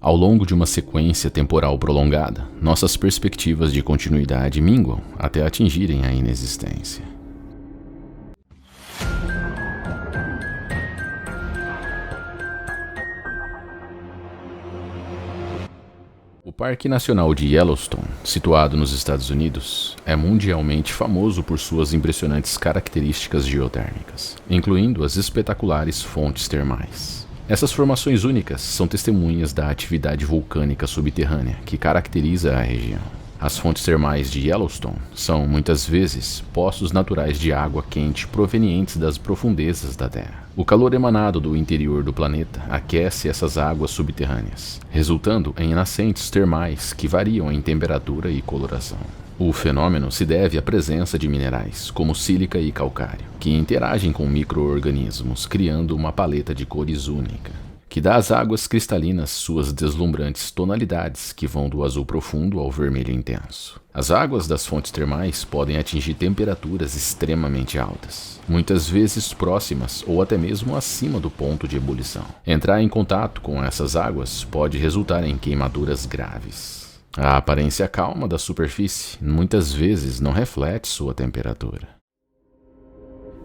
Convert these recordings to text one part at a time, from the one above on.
Ao longo de uma sequência temporal prolongada, nossas perspectivas de continuidade minguam até atingirem a inexistência. O Parque Nacional de Yellowstone, situado nos Estados Unidos, é mundialmente famoso por suas impressionantes características geotérmicas, incluindo as espetaculares fontes termais. Essas formações únicas são testemunhas da atividade vulcânica subterrânea que caracteriza a região. As fontes termais de Yellowstone são, muitas vezes, poços naturais de água quente provenientes das profundezas da Terra. O calor emanado do interior do planeta aquece essas águas subterrâneas, resultando em nascentes termais que variam em temperatura e coloração. O fenômeno se deve à presença de minerais, como sílica e calcário, que interagem com micro-organismos, criando uma paleta de cores única, que dá às águas cristalinas suas deslumbrantes tonalidades que vão do azul profundo ao vermelho intenso. As águas das fontes termais podem atingir temperaturas extremamente altas, muitas vezes próximas ou até mesmo acima do ponto de ebulição. Entrar em contato com essas águas pode resultar em queimaduras graves. A aparência calma da superfície muitas vezes não reflete sua temperatura.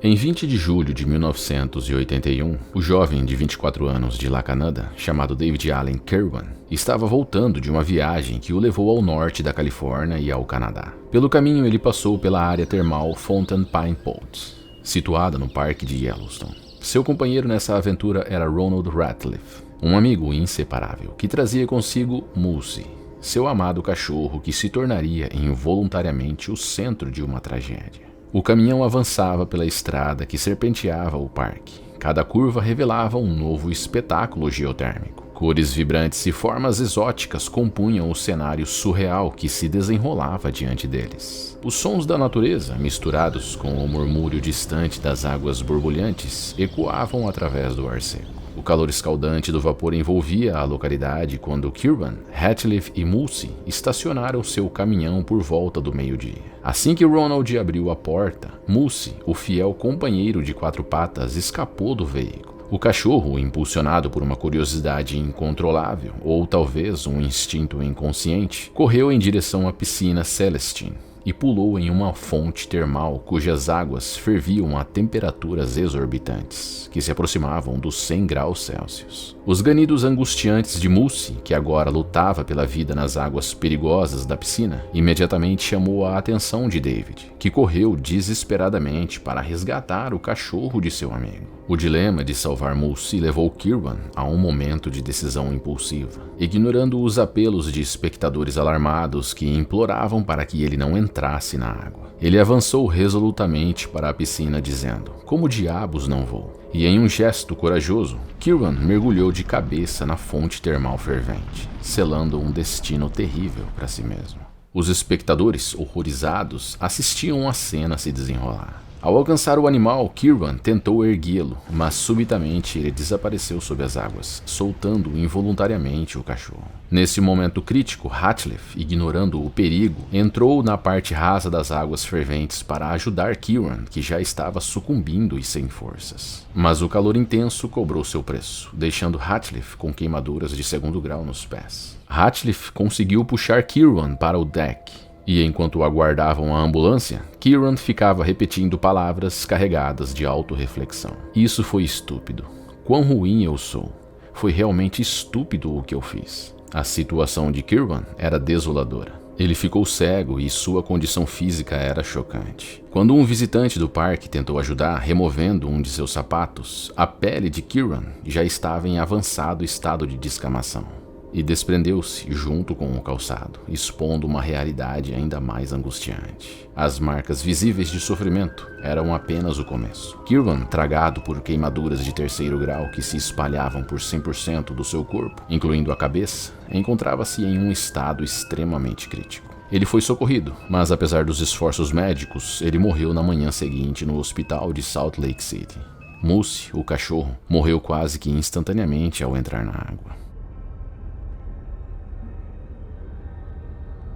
Em 20 de julho de 1981, o jovem de 24 anos de La Canada, chamado David Allen Kirwan, estava voltando de uma viagem que o levou ao norte da Califórnia e ao Canadá. Pelo caminho, ele passou pela área termal Fountain Pine Pot, situada no Parque de Yellowstone. Seu companheiro nessa aventura era Ronald Ratliff, um amigo inseparável, que trazia consigo Moose, seu amado cachorro que se tornaria involuntariamente o centro de uma tragédia. O caminhão avançava pela estrada que serpenteava o parque. Cada curva revelava um novo espetáculo geotérmico. Cores vibrantes e formas exóticas compunham o cenário surreal que se desenrolava diante deles. Os sons da natureza, misturados com o murmúrio distante das águas borbulhantes, ecoavam através do ar seco. O calor escaldante do vapor envolvia a localidade quando Kirwan, Ratliff e Moose estacionaram seu caminhão por volta do meio-dia. Assim que Ronald abriu a porta, Moose, o fiel companheiro de quatro patas, escapou do veículo. O cachorro, impulsionado por uma curiosidade incontrolável, ou talvez um instinto inconsciente, correu em direção à piscina Celestine e pulou em uma fonte termal cujas águas ferviam a temperaturas exorbitantes, que se aproximavam dos 100 graus Celsius. Os ganidos angustiantes de Moose, que agora lutava pela vida nas águas perigosas da piscina, imediatamente chamou a atenção de David, que correu desesperadamente para resgatar o cachorro de seu amigo. O dilema de salvar Moose levou Kirwan a um momento de decisão impulsiva, ignorando os apelos de espectadores alarmados que imploravam para que ele não entrasse na água. Ele avançou resolutamente para a piscina dizendo: "Como diabos não vou?" E em um gesto corajoso, Kirwan mergulhou de cabeça na fonte termal fervente, selando um destino terrível para si mesmo. Os espectadores, horrorizados, assistiam a cena se desenrolar. Ao alcançar o animal, Kirwan tentou erguê-lo, mas subitamente ele desapareceu sob as águas, soltando involuntariamente o cachorro. Nesse momento crítico, Ratliff, ignorando o perigo, entrou na parte rasa das águas ferventes para ajudar Kirwan, que já estava sucumbindo e sem forças. Mas o calor intenso cobrou seu preço, deixando Ratliff com queimaduras de 2º grau nos pés. Ratliff conseguiu puxar Kirwan para o deck. E enquanto aguardavam a ambulância, Kirwan ficava repetindo palavras carregadas de autorreflexão. Isso foi estúpido. Quão ruim eu sou. Foi realmente estúpido o que eu fiz. A situação de Kirwan era desoladora. Ele ficou cego e sua condição física era chocante. Quando um visitante do parque tentou ajudar removendo um de seus sapatos, a pele de Kirwan já estava em avançado estado de descamação e desprendeu-se junto com o calçado, expondo uma realidade ainda mais angustiante. As marcas visíveis de sofrimento eram apenas o começo. Kirwan, tragado por queimaduras de 3º grau que se espalhavam por 100% do seu corpo, incluindo a cabeça, encontrava-se em um estado extremamente crítico. Ele foi socorrido, mas apesar dos esforços médicos, ele morreu na manhã seguinte no hospital de Salt Lake City. Moose, o cachorro, morreu quase que instantaneamente ao entrar na água.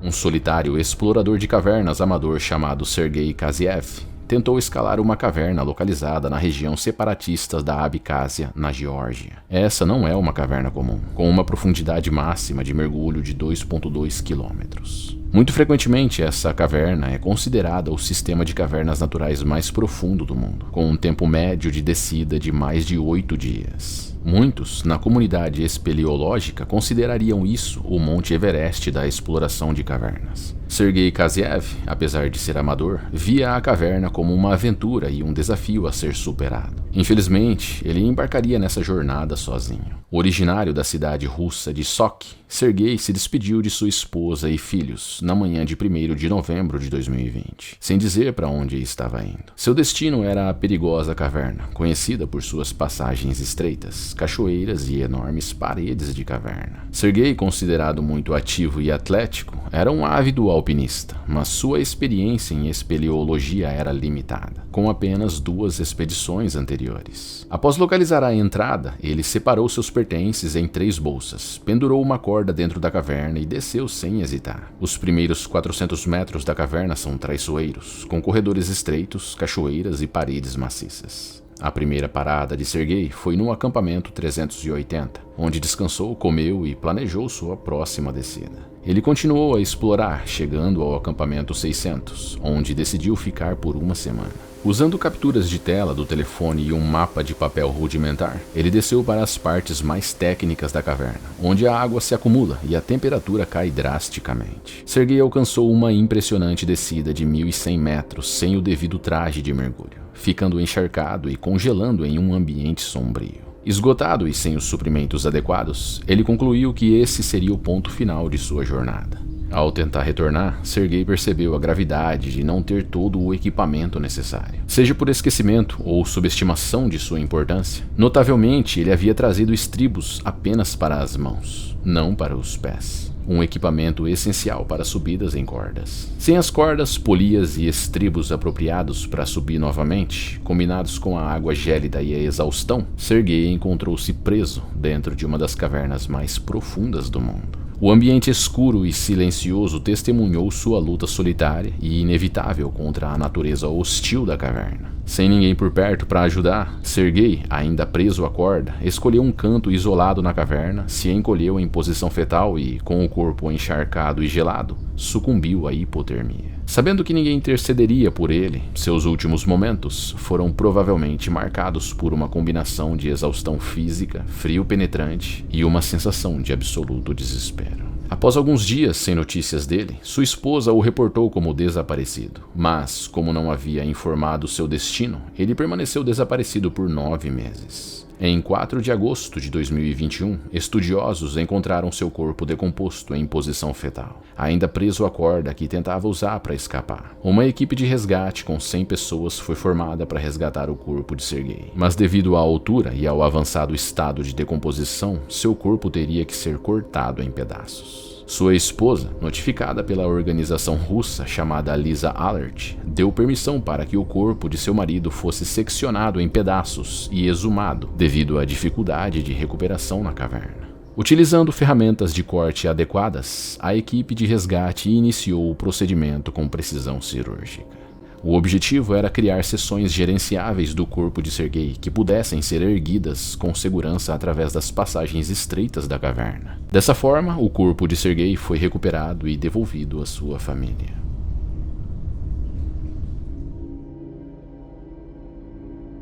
Um solitário explorador de cavernas amador chamado Sergei Kaziev tentou escalar uma caverna localizada na região separatista da Abcásia, na Geórgia. Essa não é uma caverna comum, com uma profundidade máxima de mergulho de 2,2 quilômetros. Muito frequentemente, essa caverna é considerada o sistema de cavernas naturais mais profundo do mundo, com um tempo médio de descida de mais de 8 dias. Muitos, na comunidade espeleológica, considerariam isso o Monte Everest da exploração de cavernas. Sergei Kaziev, apesar de ser amador, via a caverna como uma aventura e um desafio a ser superado. Infelizmente, ele embarcaria nessa jornada sozinho. Originário da cidade russa de Sochi, Sergei se despediu de sua esposa e filhos na manhã de 1º de novembro de 2020, sem dizer para onde estava indo. Seu destino era a perigosa caverna, conhecida por suas passagens estreitas, cachoeiras e enormes paredes de caverna. Sergei, considerado muito ativo e atlético, era um ávido alpinista, mas sua experiência em espeleologia era limitada, com apenas 2 expedições anteriores. Após localizar a entrada, ele separou seus pertences em 3 bolsas, pendurou uma corda dentro da caverna e desceu sem hesitar. Os primeiros 400 metros da caverna são traiçoeiros, com corredores estreitos, cachoeiras e paredes maciças. A primeira parada de Sergei foi no acampamento 380, onde descansou, comeu e planejou sua próxima descida. Ele continuou a explorar, chegando ao acampamento 600, onde decidiu ficar por uma semana. Usando capturas de tela do telefone e um mapa de papel rudimentar, ele desceu para as partes mais técnicas da caverna, onde a água se acumula e a temperatura cai drasticamente. Sergei alcançou uma impressionante descida de 1.100 metros sem o devido traje de mergulho, ficando encharcado e congelando em um ambiente sombrio. Esgotado e sem os suprimentos adequados, ele concluiu que esse seria o ponto final de sua jornada. Ao tentar retornar, Sergei percebeu a gravidade de não ter todo o equipamento necessário. Seja por esquecimento ou subestimação de sua importância, notavelmente ele havia trazido estribos apenas para as mãos, não para os pés. Um equipamento essencial para subidas em cordas. Sem as cordas, polias e estribos apropriados para subir novamente, combinados com a água gélida e a exaustão, Sergei encontrou-se preso dentro de uma das cavernas mais profundas do mundo. O ambiente escuro e silencioso testemunhou sua luta solitária e inevitável contra a natureza hostil da caverna. Sem ninguém por perto para ajudar, Sergei, ainda preso à corda, escolheu um canto isolado na caverna, se encolheu em posição fetal e, com o corpo encharcado e gelado, sucumbiu à hipotermia. Sabendo que ninguém intercederia por ele, seus últimos momentos foram provavelmente marcados por uma combinação de exaustão física, frio penetrante e uma sensação de absoluto desespero. Após alguns dias sem notícias dele, sua esposa o reportou como desaparecido. Mas, como não havia informado seu destino, ele permaneceu desaparecido por 9 meses. Em 4 de agosto de 2021, estudiosos encontraram seu corpo decomposto em posição fetal, ainda preso à corda que tentava usar para escapar. Uma equipe de resgate com 100 pessoas foi formada para resgatar o corpo de Sergei. Mas devido à altura e ao avançado estado de decomposição, seu corpo teria que ser cortado em pedaços. Sua esposa, notificada pela organização russa chamada Lisa Alert, deu permissão para que o corpo de seu marido fosse seccionado em pedaços e exumado, devido à dificuldade de recuperação na caverna. Utilizando ferramentas de corte adequadas, a equipe de resgate iniciou o procedimento com precisão cirúrgica. O objetivo era criar seções gerenciáveis do corpo de Sergei que pudessem ser erguidas com segurança através das passagens estreitas da caverna. Dessa forma, o corpo de Sergei foi recuperado e devolvido à sua família.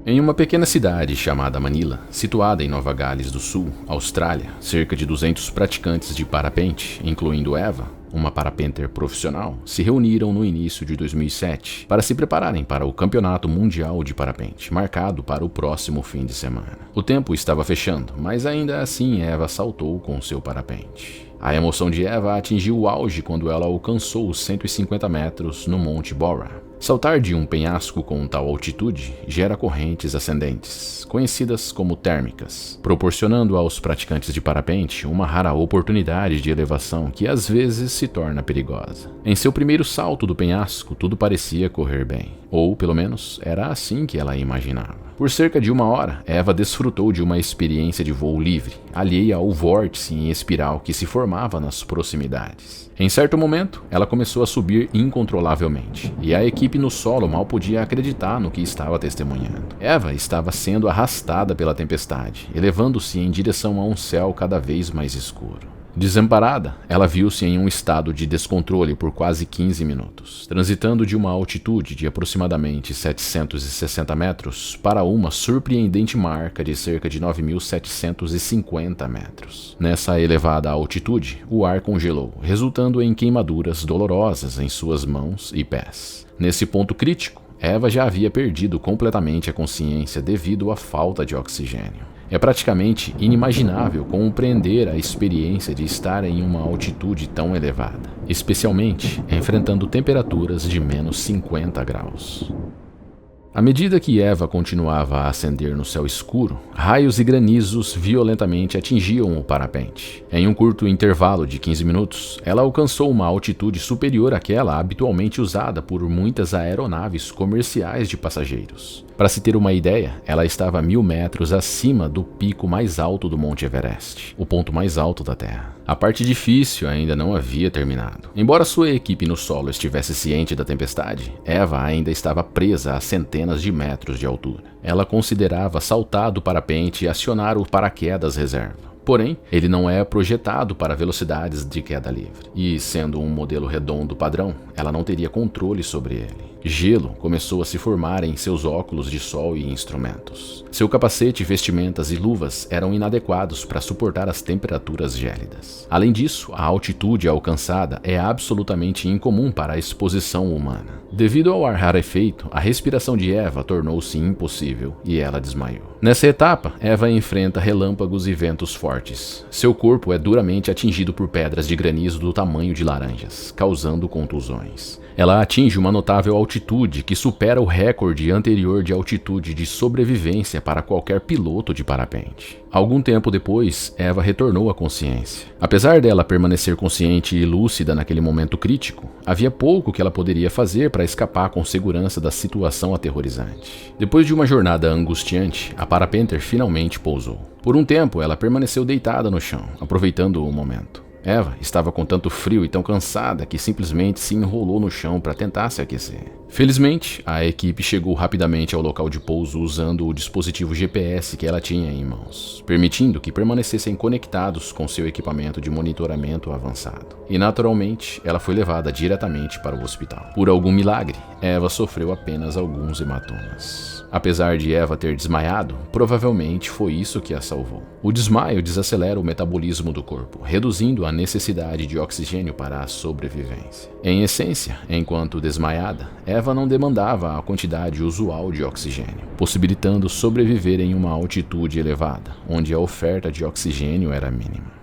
Em uma pequena cidade chamada Manila, situada em Nova Gales do Sul, Austrália, cerca de 200 praticantes de parapente, incluindo Eva, uma parapenter profissional, se reuniram no início de 2007 para se prepararem para o Campeonato Mundial de Parapente, marcado para o próximo fim de semana. O tempo estava fechando, mas ainda assim Eva saltou com seu parapente. A emoção de Eva atingiu o auge quando ela alcançou os 150 metros no Monte Bora. Saltar de um penhasco com tal altitude gera correntes ascendentes, conhecidas como térmicas, proporcionando aos praticantes de parapente uma rara oportunidade de elevação que às vezes se torna perigosa. Em seu primeiro salto do penhasco, tudo parecia correr bem, ou pelo menos era assim que ela imaginava. Por cerca de 1 hora, Eva desfrutou de uma experiência de voo livre, alheia ao vórtice em espiral que se formava nas proximidades. Em certo momento, ela começou a subir incontrolavelmente, e a equipe no solo mal podia acreditar no que estava testemunhando. Eva estava sendo arrastada pela tempestade, elevando-se em direção a um céu cada vez mais escuro. Desamparada, ela viu-se em um estado de descontrole por quase 15 minutos, transitando de uma altitude de aproximadamente 760 metros para uma surpreendente marca de cerca de 9.750 metros. Nessa elevada altitude, o ar congelou, resultando em queimaduras dolorosas em suas mãos e pés. Nesse ponto crítico, Eva já havia perdido completamente a consciência devido à falta de oxigênio. É praticamente inimaginável compreender a experiência de estar em uma altitude tão elevada, especialmente enfrentando temperaturas de menos 50 graus. À medida que Eva continuava a ascender no céu escuro, raios e granizos violentamente atingiam o parapente. Em um curto intervalo de 15 minutos, ela alcançou uma altitude superior àquela habitualmente usada por muitas aeronaves comerciais de passageiros. Para se ter uma ideia, ela estava a 1.000 metros acima do pico mais alto do Monte Everest, o ponto mais alto da Terra. A parte difícil ainda não havia terminado. Embora sua equipe no solo estivesse ciente da tempestade, Eva ainda estava presa a centenas de metros de altura. Ela considerava saltar do parapente e acionar o paraquedas reserva. Porém, ele não é projetado para velocidades de queda livre, e sendo um modelo redondo padrão, ela não teria controle sobre ele. Gelo começou a se formar em seus óculos de sol e instrumentos. Seu capacete, vestimentas e luvas eram inadequados para suportar as temperaturas gélidas. Além disso, a altitude alcançada é absolutamente incomum para a exposição humana. Devido ao ar rarefeito, a respiração de Eva tornou-se impossível e ela desmaiou. Nessa etapa, Eva enfrenta relâmpagos e ventos fortes. Seu corpo é duramente atingido por pedras de granizo do tamanho de laranjas, causando contusões. Ela atinge uma notável altitude que supera o recorde anterior de altitude de sobrevivência para qualquer piloto de parapente. Algum tempo depois, Eva retornou à consciência. Apesar dela permanecer consciente e lúcida naquele momento crítico, havia pouco que ela poderia fazer para escapar com segurança da situação aterrorizante. Depois de uma jornada angustiante, a Parapenter finalmente pousou. Por um tempo, ela permaneceu deitada no chão, aproveitando o momento. Eva estava com tanto frio e tão cansada que simplesmente se enrolou no chão para tentar se aquecer. Felizmente, a equipe chegou rapidamente ao local de pouso usando o dispositivo GPS que ela tinha em mãos, permitindo que permanecessem conectados com seu equipamento de monitoramento avançado. E naturalmente, ela foi levada diretamente para o hospital. Por algum milagre, Eva sofreu apenas alguns hematomas. Apesar de Eva ter desmaiado, provavelmente foi isso que a salvou. O desmaio desacelera o metabolismo do corpo, reduzindo a necessidade de oxigênio para a sobrevivência. Em essência, enquanto desmaiada, Eva não demandava a quantidade usual de oxigênio, possibilitando sobreviver em uma altitude elevada, onde a oferta de oxigênio era mínima.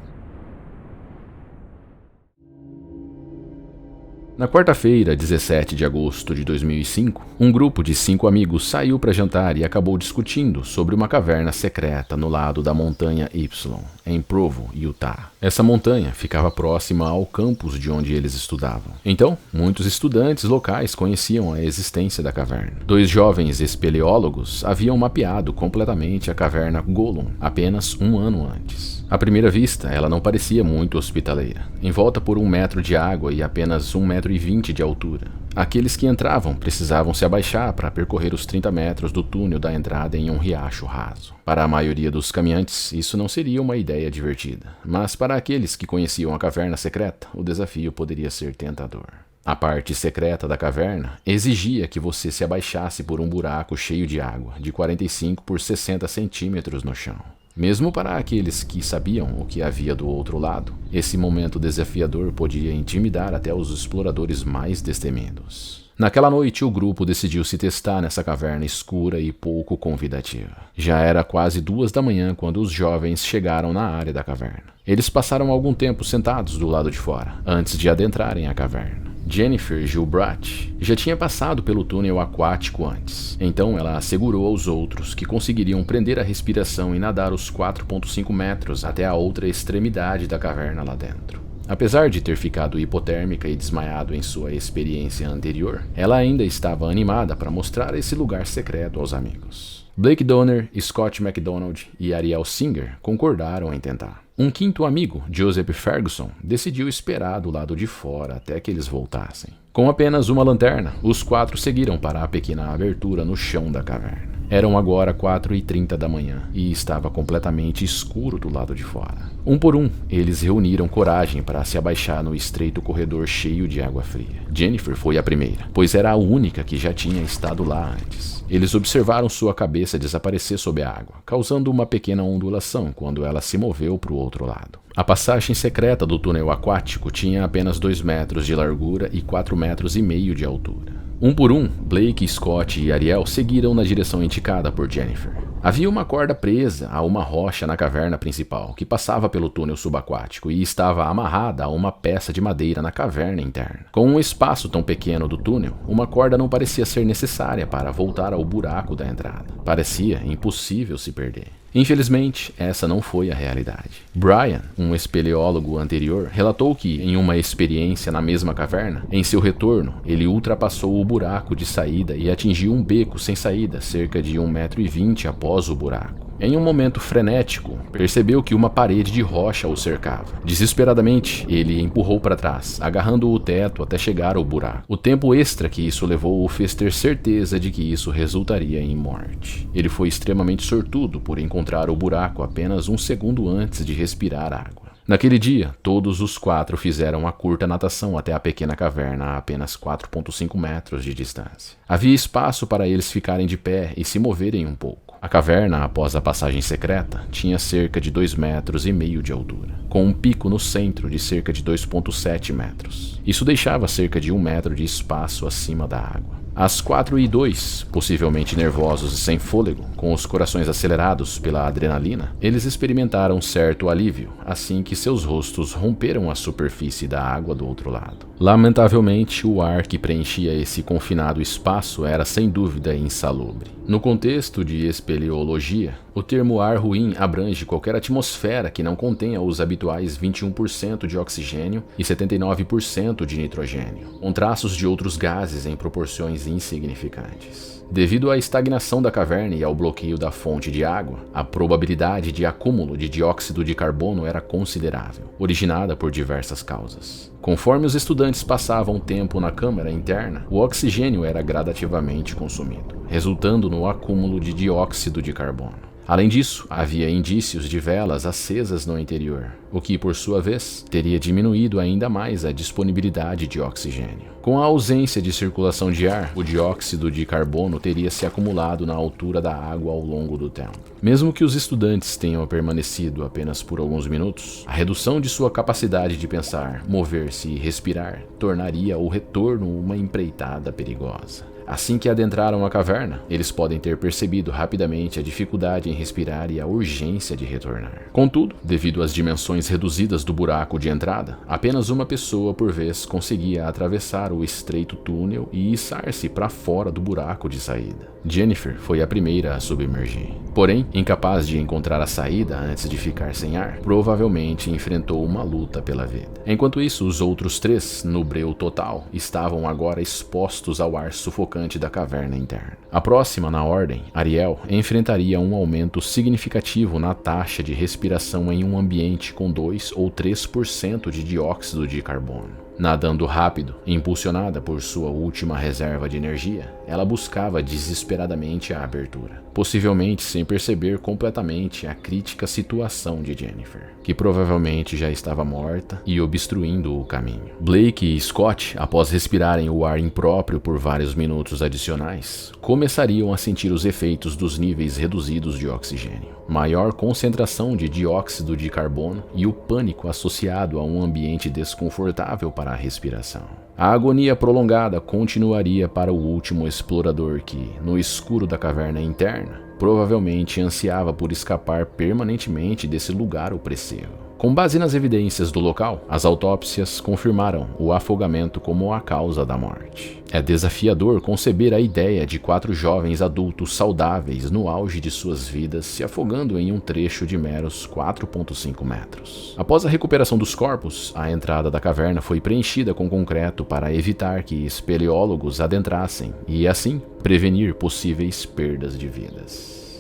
Na quarta-feira, 17 de agosto de 2005, um grupo de 5 amigos saiu para jantar e acabou discutindo sobre uma caverna secreta no lado da montanha Y, em Provo, Utah. Essa montanha ficava próxima ao campus de onde eles estudavam. Então, muitos estudantes locais conheciam a existência da caverna. 2 jovens espeleólogos haviam mapeado completamente a caverna Gollum apenas um ano antes. À primeira vista, ela não parecia muito hospitaleira, envolta por 1 metro de água e apenas 1,20 m de altura. Aqueles que entravam precisavam se abaixar para percorrer os 30 metros do túnel da entrada em um riacho raso. Para a maioria dos caminhantes, isso não seria uma ideia divertida, mas para aqueles que conheciam a caverna secreta, o desafio poderia ser tentador. A parte secreta da caverna exigia que você se abaixasse por um buraco cheio de água, de 45 por 60 centímetros no chão. Mesmo para aqueles que sabiam o que havia do outro lado, esse momento desafiador podia intimidar até os exploradores mais destemidos. Naquela noite, o grupo decidiu se testar nessa caverna escura e pouco convidativa. Já era quase 2 da manhã quando os jovens chegaram na área da caverna. Eles passaram algum tempo sentados do lado de fora, antes de adentrarem a caverna. Jennifer Gilbert já tinha passado pelo túnel aquático antes, então ela assegurou aos outros que conseguiriam prender a respiração e nadar os 4,5 metros até a outra extremidade da caverna lá dentro. Apesar de ter ficado hipotérmica e desmaiado em sua experiência anterior, ela ainda estava animada para mostrar esse lugar secreto aos amigos. Blake Donner, Scott MacDonald e Ariel Singer concordaram em tentar. Um quinto amigo, Joseph Ferguson, decidiu esperar do lado de fora até que eles voltassem. Com apenas uma lanterna, os 4 seguiram para a pequena abertura no chão da caverna. Eram agora 4h30 da manhã e estava completamente escuro do lado de fora. Um por um, eles reuniram coragem para se abaixar no estreito corredor cheio de água fria. Jennifer foi a primeira, pois era a única que já tinha estado lá antes. Eles observaram sua cabeça desaparecer sob a água, causando uma pequena ondulação quando ela se moveu para o outro lado. A passagem secreta do túnel aquático tinha apenas 2 metros de largura e 4,5 metros de altura. Um por um, Blake, Scott e Ariel seguiram na direção indicada por Jennifer. Havia uma corda presa a uma rocha na caverna principal, que passava pelo túnel subaquático e estava amarrada a uma peça de madeira na caverna interna. Com um espaço tão pequeno do túnel, uma corda não parecia ser necessária para voltar ao buraco da entrada. Parecia impossível se perder. Infelizmente, essa não foi a realidade. Brian, um espeleólogo anterior, relatou que, em uma experiência na mesma caverna, em seu retorno, ele ultrapassou o buraco de saída e atingiu um beco sem saída, cerca de 1,20 m após o buraco. Em um momento frenético, percebeu que uma parede de rocha o cercava. Desesperadamente, ele empurrou para trás, agarrando o teto até chegar ao buraco. O tempo extra que isso levou o fez ter certeza de que isso resultaria em morte. Ele foi extremamente sortudo por encontrar o buraco apenas 1 segundo antes de respirar água. Naquele dia, todos os 4 fizeram a curta natação até a pequena caverna a apenas 4,5 metros de distância. Havia espaço para eles ficarem de pé e se moverem um pouco. A caverna, após a passagem secreta, tinha cerca de 2,5 metros de altura, com um pico no centro de cerca de 2,7 metros. Isso deixava cerca de 1 metro de espaço acima da água. Às 4h02, possivelmente nervosos e sem fôlego, com os corações acelerados pela adrenalina, eles experimentaram certo alívio assim que seus rostos romperam a superfície da água do outro lado. Lamentavelmente, o ar que preenchia esse confinado espaço era sem dúvida insalubre. No contexto de espeleologia, o termo ar ruim abrange qualquer atmosfera que não contenha os habituais 21% de oxigênio e 79% de nitrogênio, com traços de outros gases em proporções insignificantes. Devido à estagnação da caverna e ao bloqueio da fonte de água, a probabilidade de acúmulo de dióxido de carbono era considerável, originada por diversas causas. Conforme os estudantes passavam tempo na câmara interna, o oxigênio era gradativamente consumido, resultando no acúmulo de dióxido de carbono. Além disso, havia indícios de velas acesas no interior, o que, por sua vez, teria diminuído ainda mais a disponibilidade de oxigênio. Com a ausência de circulação de ar, o dióxido de carbono teria se acumulado na altura da água ao longo do tempo. Mesmo que os estudantes tenham permanecido apenas por alguns minutos, a redução de sua capacidade de pensar, mover-se e respirar tornaria o retorno uma empreitada perigosa. Assim que adentraram a caverna, eles podem ter percebido rapidamente a dificuldade em respirar e a urgência de retornar. Contudo, devido às dimensões reduzidas do buraco de entrada, apenas uma pessoa por vez conseguia atravessar o estreito túnel e içar-se para fora do buraco de saída. Jennifer foi a primeira a submergir. Porém, incapaz de encontrar a saída antes de ficar sem ar, provavelmente enfrentou uma luta pela vida. Enquanto isso, os outros 3, no breu total, estavam agora expostos ao ar sufocante da caverna interna. A próxima na ordem, Ariel, enfrentaria um aumento significativo na taxa de respiração em um ambiente com 2 ou 3% de dióxido de carbono. Nadando rápido, impulsionada por sua última reserva de energia, ela buscava desesperadamente a abertura, possivelmente sem perceber completamente a crítica situação de Jennifer, que provavelmente já estava morta e obstruindo o caminho. Blake e Scott, após respirarem o ar impróprio por vários minutos adicionais, começariam a sentir os efeitos dos níveis reduzidos de oxigênio, maior concentração de dióxido de carbono e o pânico associado a um ambiente desconfortável para a respiração. A agonia prolongada continuaria para o último explorador que, no escuro da caverna interna, provavelmente ansiava por escapar permanentemente desse lugar opressivo. Com base nas evidências do local, as autópsias confirmaram o afogamento como a causa da morte. É desafiador conceber a ideia de 4 jovens adultos saudáveis no auge de suas vidas se afogando em um trecho de meros 4,5 metros. Após a recuperação dos corpos, a entrada da caverna foi preenchida com concreto para evitar que espeleólogos adentrassem e, assim, prevenir possíveis perdas de vidas.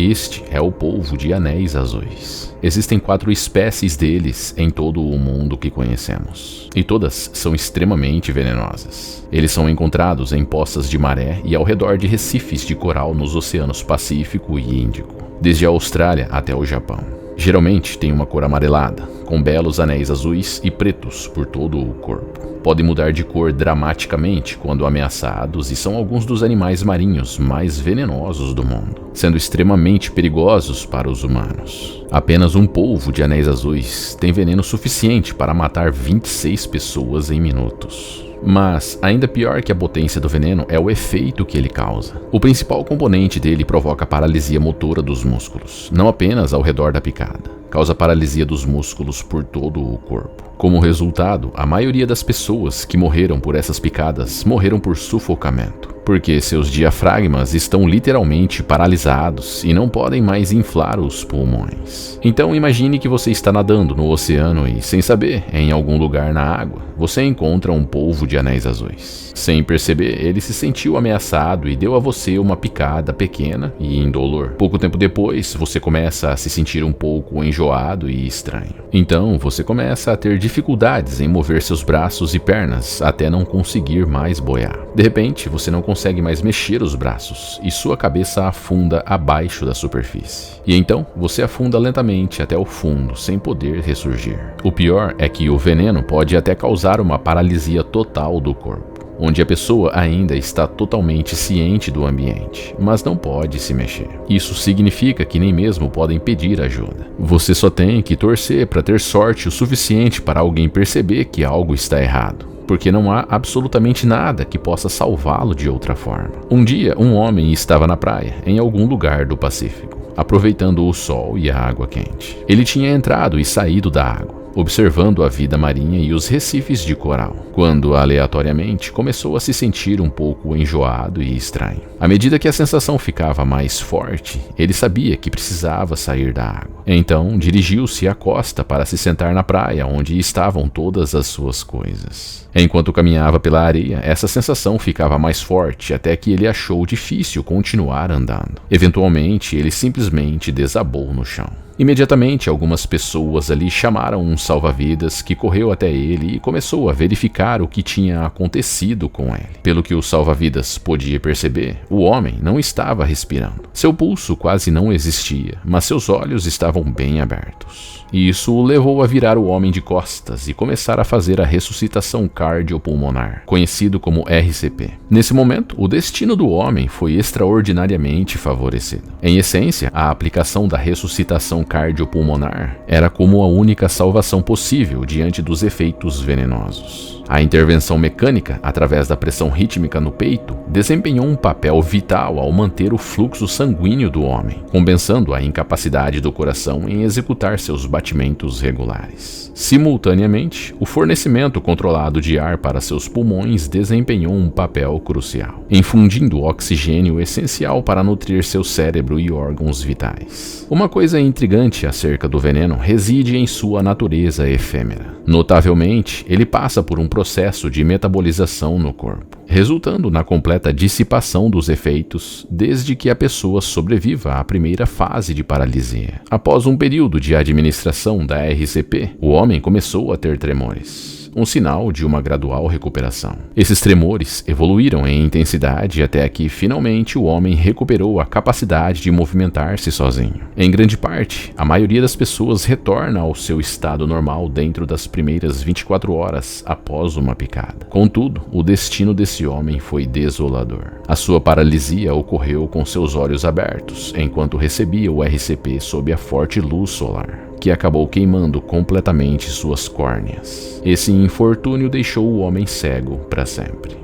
Este é o polvo de anéis azuis. Existem 4 espécies deles em todo o mundo que conhecemos, e todas são extremamente venenosas. Eles são encontrados em poças de maré e ao redor de recifes de coral nos oceanos Pacífico e Índico, desde a Austrália até o Japão. Geralmente tem uma cor amarelada, com belos anéis azuis e pretos por todo o corpo. Podem mudar de cor dramaticamente quando ameaçados e são alguns dos animais marinhos mais venenosos do mundo, sendo extremamente perigosos para os humanos. Apenas um polvo de anéis azuis tem veneno suficiente para matar 26 pessoas em minutos. Mas, ainda pior que a potência do veneno é o efeito que ele causa. O principal componente dele provoca paralisia motora dos músculos, não apenas ao redor da picada. Causa paralisia dos músculos por todo o corpo. Como resultado, a maioria das pessoas que morreram por essas picadas morreram por sufocamento, porque seus diafragmas estão literalmente paralisados e não podem mais inflar os pulmões. Então imagine que você está nadando no oceano e, sem saber, em algum lugar na água, você encontra um polvo de anéis azuis. Sem perceber, ele se sentiu ameaçado e deu a você uma picada pequena e indolor. Pouco tempo depois, você começa a se sentir um pouco enjoado e estranho. Então, você começa a ter dificuldades em mover seus braços e pernas até não conseguir mais boiar. De repente, você não consegue mais mexer os braços e sua cabeça afunda abaixo da superfície. E então, você afunda lentamente até o fundo, sem poder ressurgir. O pior é que o veneno pode até causar uma paralisia total do corpo, onde a pessoa ainda está totalmente ciente do ambiente, mas não pode se mexer. Isso significa que nem mesmo podem pedir ajuda. Você só tem que torcer para ter sorte o suficiente para alguém perceber que algo está errado, porque não há absolutamente nada que possa salvá-lo de outra forma. Um dia, um homem estava na praia, em algum lugar do Pacífico, aproveitando o sol e a água quente. Ele tinha entrado e saído da água, observando a vida marinha e os recifes de coral, quando aleatoriamente começou a se sentir um pouco enjoado e estranho. À medida que a sensação ficava mais forte, ele sabia que precisava sair da água. Então dirigiu-se à costa para se sentar na praia onde estavam todas as suas coisas. Enquanto caminhava pela areia, essa sensação ficava mais forte até que ele achou difícil continuar andando. Eventualmente, ele simplesmente desabou no chão. Imediatamente, algumas pessoas ali chamaram um salva-vidas que correu até ele e começou a verificar o que tinha acontecido com ele. Pelo que o salva-vidas podia perceber, o homem não estava respirando. Seu pulso quase não existia, mas seus olhos estavam bem abertos. Isso o levou a virar o homem de costas e começar a fazer a ressuscitação cardiopulmonar, conhecido como RCP. Nesse momento, o destino do homem foi extraordinariamente favorecido. Em essência, a aplicação da ressuscitação cardiopulmonar era como a única salvação possível diante dos efeitos venenosos. A intervenção mecânica, através da pressão rítmica no peito, desempenhou um papel vital ao manter o fluxo sanguíneo do homem, compensando a incapacidade do coração em executar seus batimentos regulares. Simultaneamente, o fornecimento controlado de ar para seus pulmões desempenhou um papel crucial, infundindo oxigênio essencial para nutrir seu cérebro e órgãos vitais. Uma coisa intrigante acerca do veneno reside em sua natureza efêmera. Notavelmente, ele passa por um processo de metabolização no corpo, resultando na completa dissipação dos efeitos desde que a pessoa sobreviva à primeira fase de paralisia. Após um período de administração da RCP, o homem começou a ter tremores, um sinal de uma gradual recuperação. Esses tremores evoluíram em intensidade até que, finalmente, o homem recuperou a capacidade de movimentar-se sozinho. Em grande parte, a maioria das pessoas retorna ao seu estado normal dentro das primeiras 24 horas após uma picada. Contudo, o destino desse homem foi desolador. A sua paralisia ocorreu com seus olhos abertos, enquanto recebia o RCP sob a forte luz solar, que acabou queimando completamente suas córneas. Esse infortúnio deixou o homem cego para sempre.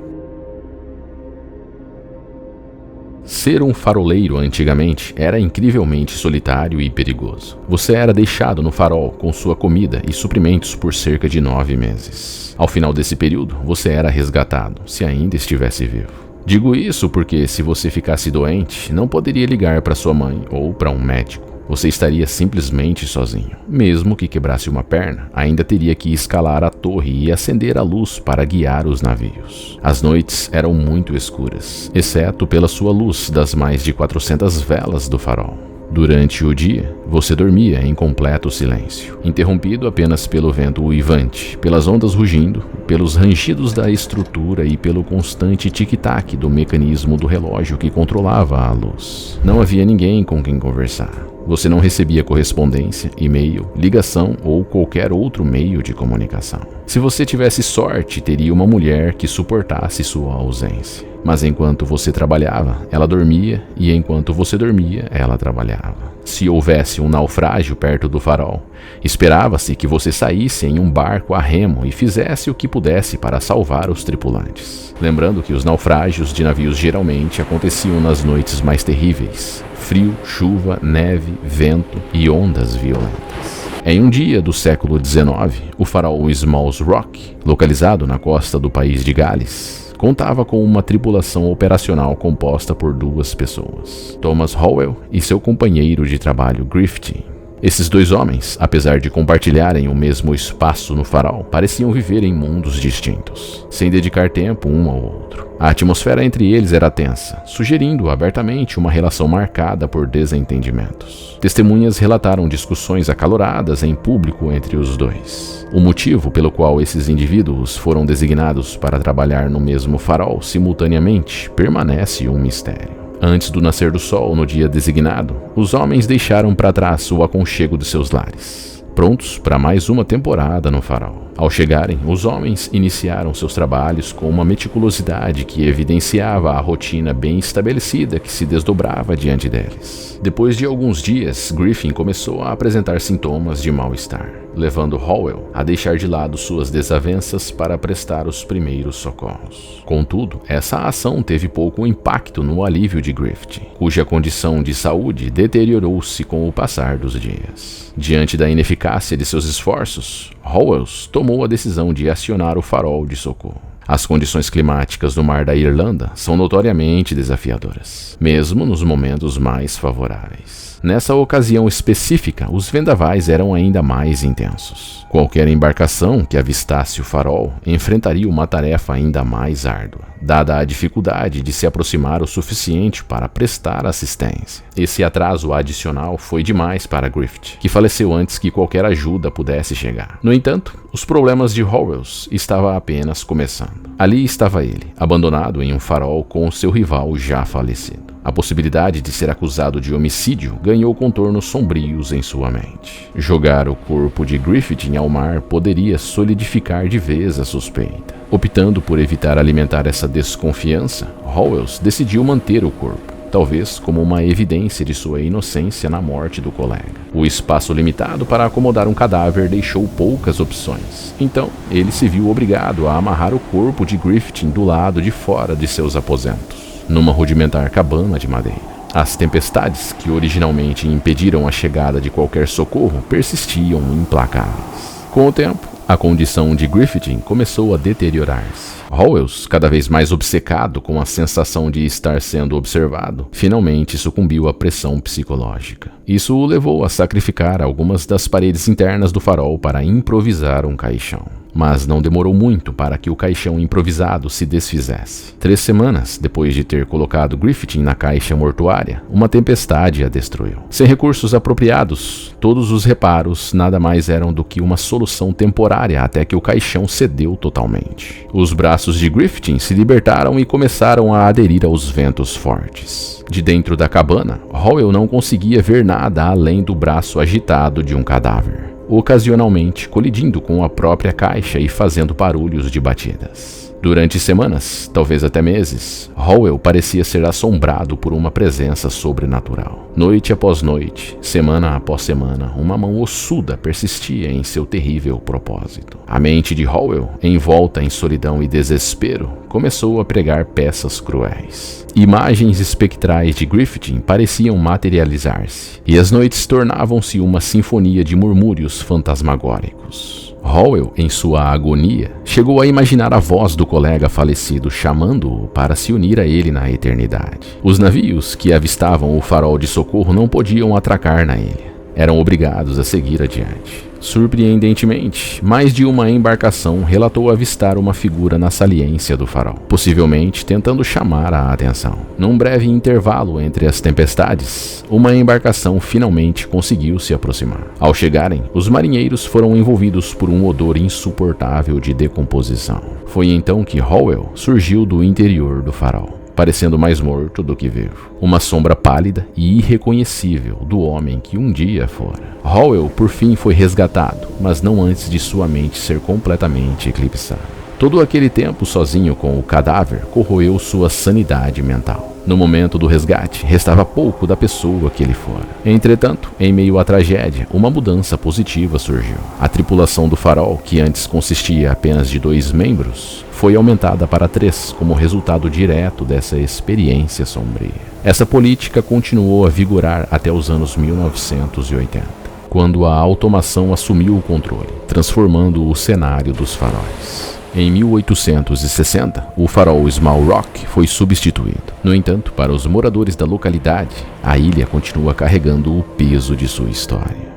Ser um faroleiro antigamente era incrivelmente solitário e perigoso. Você era deixado no farol com sua comida e suprimentos por cerca de 9 meses. Ao final desse período, você era resgatado, se ainda estivesse vivo. Digo isso porque se você ficasse doente, não poderia ligar para sua mãe ou para um médico. Você estaria simplesmente sozinho. Mesmo que quebrasse uma perna, ainda teria que escalar a torre e acender a luz para guiar os navios. As noites eram muito escuras, exceto pela sua luz das mais de 400 velas do farol. Durante o dia, você dormia em completo silêncio, interrompido apenas pelo vento uivante, pelas ondas rugindo, pelos rangidos da estrutura e pelo constante tic-tac do mecanismo do relógio que controlava a luz. Não havia ninguém com quem conversar. Você não recebia correspondência, e-mail, ligação ou qualquer outro meio de comunicação. Se você tivesse sorte, teria uma mulher que suportasse sua ausência. Mas enquanto você trabalhava, ela dormia, e enquanto você dormia, ela trabalhava. Se houvesse um naufrágio perto do farol, esperava-se que você saísse em um barco a remo e fizesse o que pudesse para salvar os tripulantes. Lembrando que os naufrágios de navios geralmente aconteciam nas noites mais terríveis: frio, chuva, neve, vento e ondas violentas. Em um dia do século XIX, o farol Smalls Rock, localizado na costa do país de Gales, contava com uma tripulação operacional composta por 2 pessoas, Thomas Howell e seu companheiro de trabalho Griffith. Esses 2 homens, apesar de compartilharem o mesmo espaço no farol, pareciam viver em mundos distintos, sem dedicar tempo um ao outro. A atmosfera entre eles era tensa, sugerindo abertamente uma relação marcada por desentendimentos. Testemunhas relataram discussões acaloradas em público entre os 2. O motivo pelo qual esses indivíduos foram designados para trabalhar no mesmo farol simultaneamente permanece um mistério. Antes do nascer do sol no dia designado, os homens deixaram para trás o aconchego de seus lares, prontos para mais uma temporada no farol. Ao chegarem, os homens iniciaram seus trabalhos com uma meticulosidade que evidenciava a rotina bem estabelecida que se desdobrava diante deles. Depois de alguns dias, Griffin começou a apresentar sintomas de mal-estar, levando Howell a deixar de lado suas desavenças para prestar os primeiros socorros. Contudo, essa ação teve pouco impacto no alívio de Griffith, cuja condição de saúde deteriorou-se com o passar dos dias. Diante da ineficácia de seus esforços, Howell tomou a decisão de acionar o farol de socorro. As condições climáticas do Mar da Irlanda são notoriamente desafiadoras, mesmo nos momentos mais favoráveis. Nessa ocasião específica, os vendavais eram ainda mais intensos. Qualquer embarcação que avistasse o farol enfrentaria uma tarefa ainda mais árdua, dada a dificuldade de se aproximar o suficiente para prestar assistência. Esse atraso adicional foi demais para Griffith, que faleceu antes que qualquer ajuda pudesse chegar. No entanto, os problemas de Howell estavam apenas começando. Ali estava ele, abandonado em um farol com seu rival já falecido. A possibilidade de ser acusado de homicídio ganhou contornos sombrios em sua mente. Jogar o corpo de Griffith ao mar poderia solidificar de vez a suspeita. Optando por evitar alimentar essa desconfiança, Howell decidiu manter o corpo, talvez como uma evidência de sua inocência na morte do colega. O espaço limitado para acomodar um cadáver deixou poucas opções, então ele se viu obrigado a amarrar o corpo de Griffith do lado de fora de seus aposentos, numa rudimentar cabana de madeira. As tempestades que originalmente impediram a chegada de qualquer socorro persistiam implacáveis. Com o tempo, a condição de Griffith começou a deteriorar-se. Howell, cada vez mais obcecado com a sensação de estar sendo observado, finalmente sucumbiu à pressão psicológica. Isso o levou a sacrificar algumas das paredes internas do farol para improvisar um caixão. Mas não demorou muito para que o caixão improvisado se desfizesse. 3 semanas depois de ter colocado Griffith na caixa mortuária, uma tempestade a destruiu. Sem recursos apropriados, todos os reparos nada mais eram do que uma solução temporária até que o caixão cedeu totalmente. Os braços de Griffith se libertaram e começaram a aderir aos ventos fortes. De dentro da cabana, Howell não conseguia ver nada além do braço agitado de um cadáver, ocasionalmente colidindo com a própria caixa e fazendo barulhos de batidas. Durante semanas, talvez até meses, Howell parecia ser assombrado por uma presença sobrenatural. Noite após noite, semana após semana, uma mão ossuda persistia em seu terrível propósito. A mente de Howell, envolta em solidão e desespero, começou a pregar peças cruéis. Imagens espectrais de Griffith pareciam materializar-se, e as noites tornavam-se uma sinfonia de murmúrios fantasmagóricos. Howell, em sua agonia, chegou a imaginar a voz do colega falecido chamando-o para se unir a ele na eternidade. Os navios que avistavam o farol de socorro não podiam atracar na ilha. Eram obrigados a seguir adiante. Surpreendentemente, mais de uma embarcação relatou avistar uma figura na saliência do farol, possivelmente tentando chamar a atenção. Num breve intervalo entre as tempestades, uma embarcação finalmente conseguiu se aproximar. Ao chegarem, os marinheiros foram envolvidos por um odor insuportável de decomposição. Foi então que Howell surgiu do interior do farol, parecendo mais morto do que vivo. Uma sombra pálida e irreconhecível do homem que um dia fora. Howell, por fim, foi resgatado, mas não antes de sua mente ser completamente eclipsada. Todo aquele tempo sozinho com o cadáver corroeu sua sanidade mental. No momento do resgate, restava pouco da pessoa que ele fora. Entretanto, em meio à tragédia, uma mudança positiva surgiu. A tripulação do farol, que antes consistia apenas de 2 membros, foi aumentada para 3 como resultado direto dessa experiência sombria. Essa política continuou a vigorar até os anos 1980, quando a automação assumiu o controle, transformando o cenário dos faróis. Em 1860, o farol Small Rock foi substituído. No entanto, para os moradores da localidade, a ilha continua carregando o peso de sua história.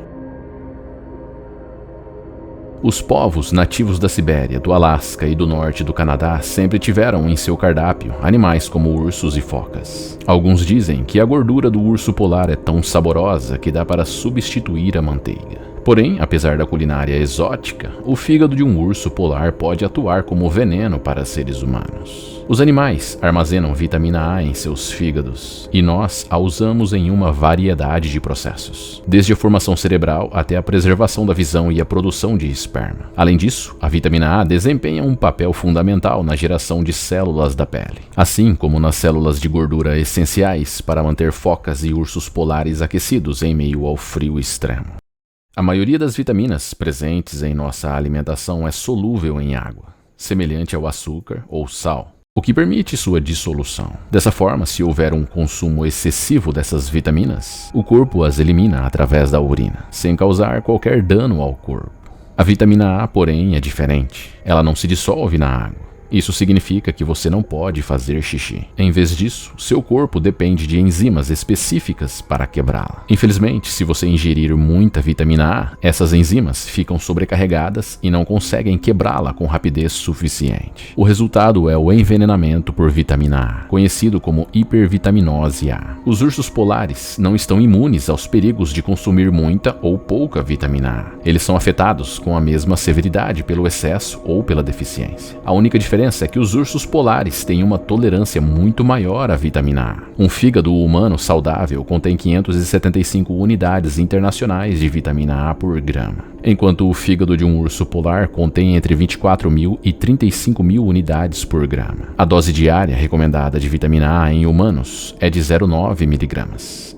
Os povos nativos da Sibéria, do Alasca e do norte do Canadá sempre tiveram em seu cardápio animais como ursos e focas. Alguns dizem que a gordura do urso polar é tão saborosa que dá para substituir a manteiga. Porém, apesar da culinária exótica, o fígado de um urso polar pode atuar como veneno para seres humanos. Os animais armazenam vitamina A em seus fígados, e nós a usamos em uma variedade de processos, desde a formação cerebral até a preservação da visão e a produção de esperma. Além disso, a vitamina A desempenha um papel fundamental na geração de células da pele, assim como nas células de gordura essenciais para manter focas e ursos polares aquecidos em meio ao frio extremo. A maioria das vitaminas presentes em nossa alimentação é solúvel em água, semelhante ao açúcar ou sal, o que permite sua dissolução. Dessa forma, se houver um consumo excessivo dessas vitaminas, o corpo as elimina através da urina, sem causar qualquer dano ao corpo. A vitamina A, porém, é diferente. Ela não se dissolve na água. Isso significa que você não pode fazer xixi. Em vez disso, seu corpo depende de enzimas específicas para quebrá-la. Infelizmente, se você ingerir muita vitamina A, essas enzimas ficam sobrecarregadas e não conseguem quebrá-la com rapidez suficiente. O resultado é o envenenamento por vitamina A, conhecido como hipervitaminose A. Os ursos polares não estão imunes aos perigos de consumir muita ou pouca vitamina A. Eles são afetados com a mesma severidade pelo excesso ou pela deficiência. A única diferença é que os ursos polares têm uma tolerância muito maior à vitamina A. Um fígado humano saudável contém 575 unidades internacionais de vitamina A por grama, enquanto o fígado de um urso polar contém entre 24.000 e 35.000 unidades por grama. A dose diária recomendada de vitamina A em humanos é de 0,9 mg,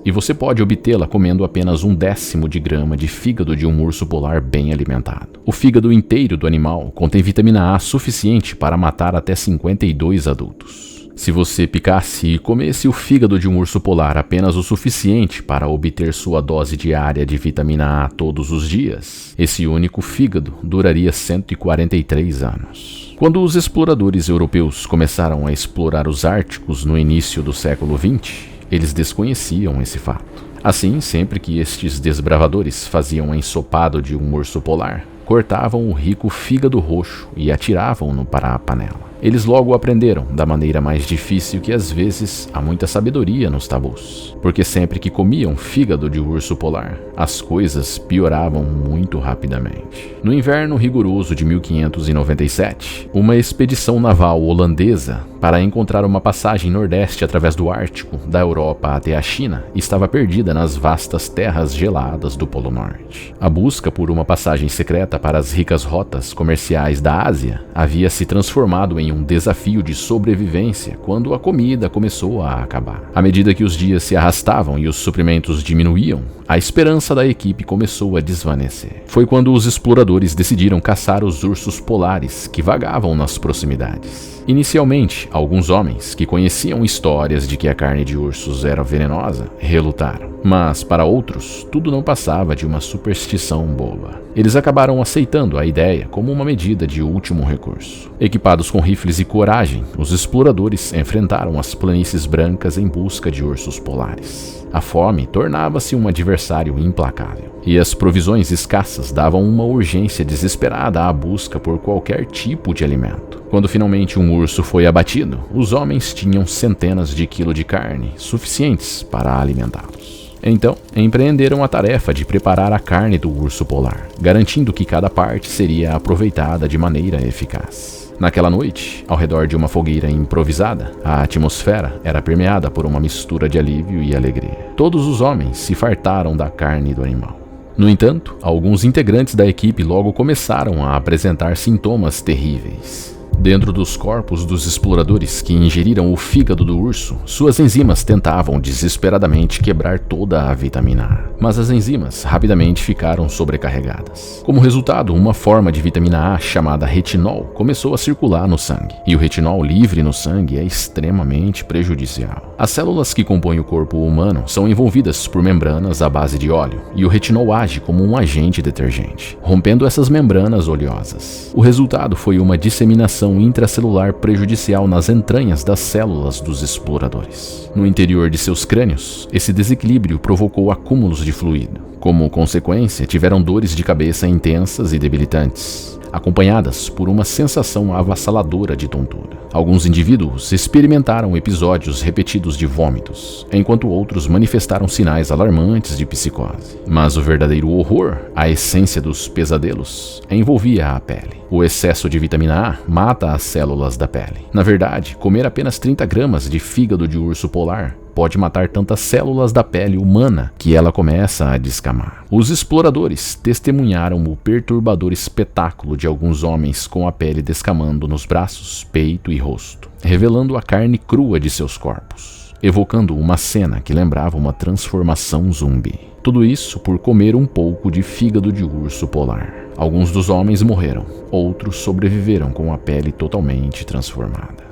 e você pode obtê-la comendo apenas 1/10 de grama de fígado de um urso polar bem alimentado. O fígado inteiro do animal contém vitamina A suficiente para matar até 52 adultos. Se você picasse e comesse o fígado de um urso polar apenas o suficiente para obter sua dose diária de vitamina A todos os dias, esse único fígado duraria 143 anos. Quando os exploradores europeus começaram a explorar os Árticos no início do século XX, eles desconheciam esse fato. Assim, sempre que estes desbravadores faziam um ensopado de um urso polar, cortavam o rico fígado roxo e atiravam-no para a panela. Eles logo aprenderam da maneira mais difícil que às vezes há muita sabedoria nos tabus, porque sempre que comiam fígado de urso polar, as coisas pioravam muito rapidamente. No inverno rigoroso de 1597, uma expedição naval holandesa para encontrar uma passagem nordeste através do Ártico, da Europa até a China, estava perdida nas vastas terras geladas do Polo Norte. A busca por uma passagem secreta para as ricas rotas comerciais da Ásia havia se transformado em um desafio de sobrevivência quando a comida começou a acabar. À medida que os dias se arrastavam e os suprimentos diminuíam, a esperança da equipe começou a desvanecer. Foi quando os exploradores decidiram caçar os ursos polares que vagavam nas proximidades. Inicialmente, alguns homens que conheciam histórias de que a carne de ursos era venenosa relutaram, mas para outros, tudo não passava de uma superstição boba. Eles acabaram aceitando a ideia como uma medida de último recurso. Equipados com rifles e coragem, os exploradores enfrentaram as planícies brancas em busca de ursos polares. A fome tornava-se um adversário implacável, e as provisões escassas davam uma urgência desesperada à busca por qualquer tipo de alimento. Quando finalmente um urso foi abatido, os homens tinham centenas de quilos de carne suficientes para alimentá-los. Então, empreenderam a tarefa de preparar a carne do urso polar, garantindo que cada parte seria aproveitada de maneira eficaz. Naquela noite, ao redor de uma fogueira improvisada, a atmosfera era permeada por uma mistura de alívio e alegria. Todos os homens se fartaram da carne do animal. No entanto, alguns integrantes da equipe logo começaram a apresentar sintomas terríveis. Dentro dos corpos dos exploradores que ingeriram o fígado do urso, suas enzimas tentavam desesperadamente quebrar toda a vitamina A. Mas as enzimas rapidamente ficaram sobrecarregadas. Como resultado, uma forma de vitamina A chamada retinol começou a circular no sangue. E o retinol livre no sangue é extremamente prejudicial. As células que compõem o corpo humano são envolvidas por membranas à base de óleo, e o retinol age como um agente detergente, rompendo essas membranas oleosas. O resultado foi uma disseminação intracelular prejudicial nas entranhas das células dos exploradores. No interior de seus crânios, esse desequilíbrio provocou acúmulos de fluido. Como consequência, tiveram dores de cabeça intensas e debilitantes, acompanhadas por uma sensação avassaladora de tontura. Alguns indivíduos experimentaram episódios repetidos de vômitos, enquanto outros manifestaram sinais alarmantes de psicose. Mas o verdadeiro horror, a essência dos pesadelos, envolvia a pele. O excesso de vitamina A mata as células da pele. Na verdade, comer apenas 30 gramas de fígado de urso polar pode matar tantas células da pele humana que ela começa a descamar. Os exploradores testemunharam o perturbador espetáculo de alguns homens com a pele descamando nos braços, peito e rosto, revelando a carne crua de seus corpos, evocando uma cena que lembrava uma transformação zumbi. Tudo isso por comer um pouco de fígado de urso polar. Alguns dos homens morreram, outros sobreviveram com a pele totalmente transformada.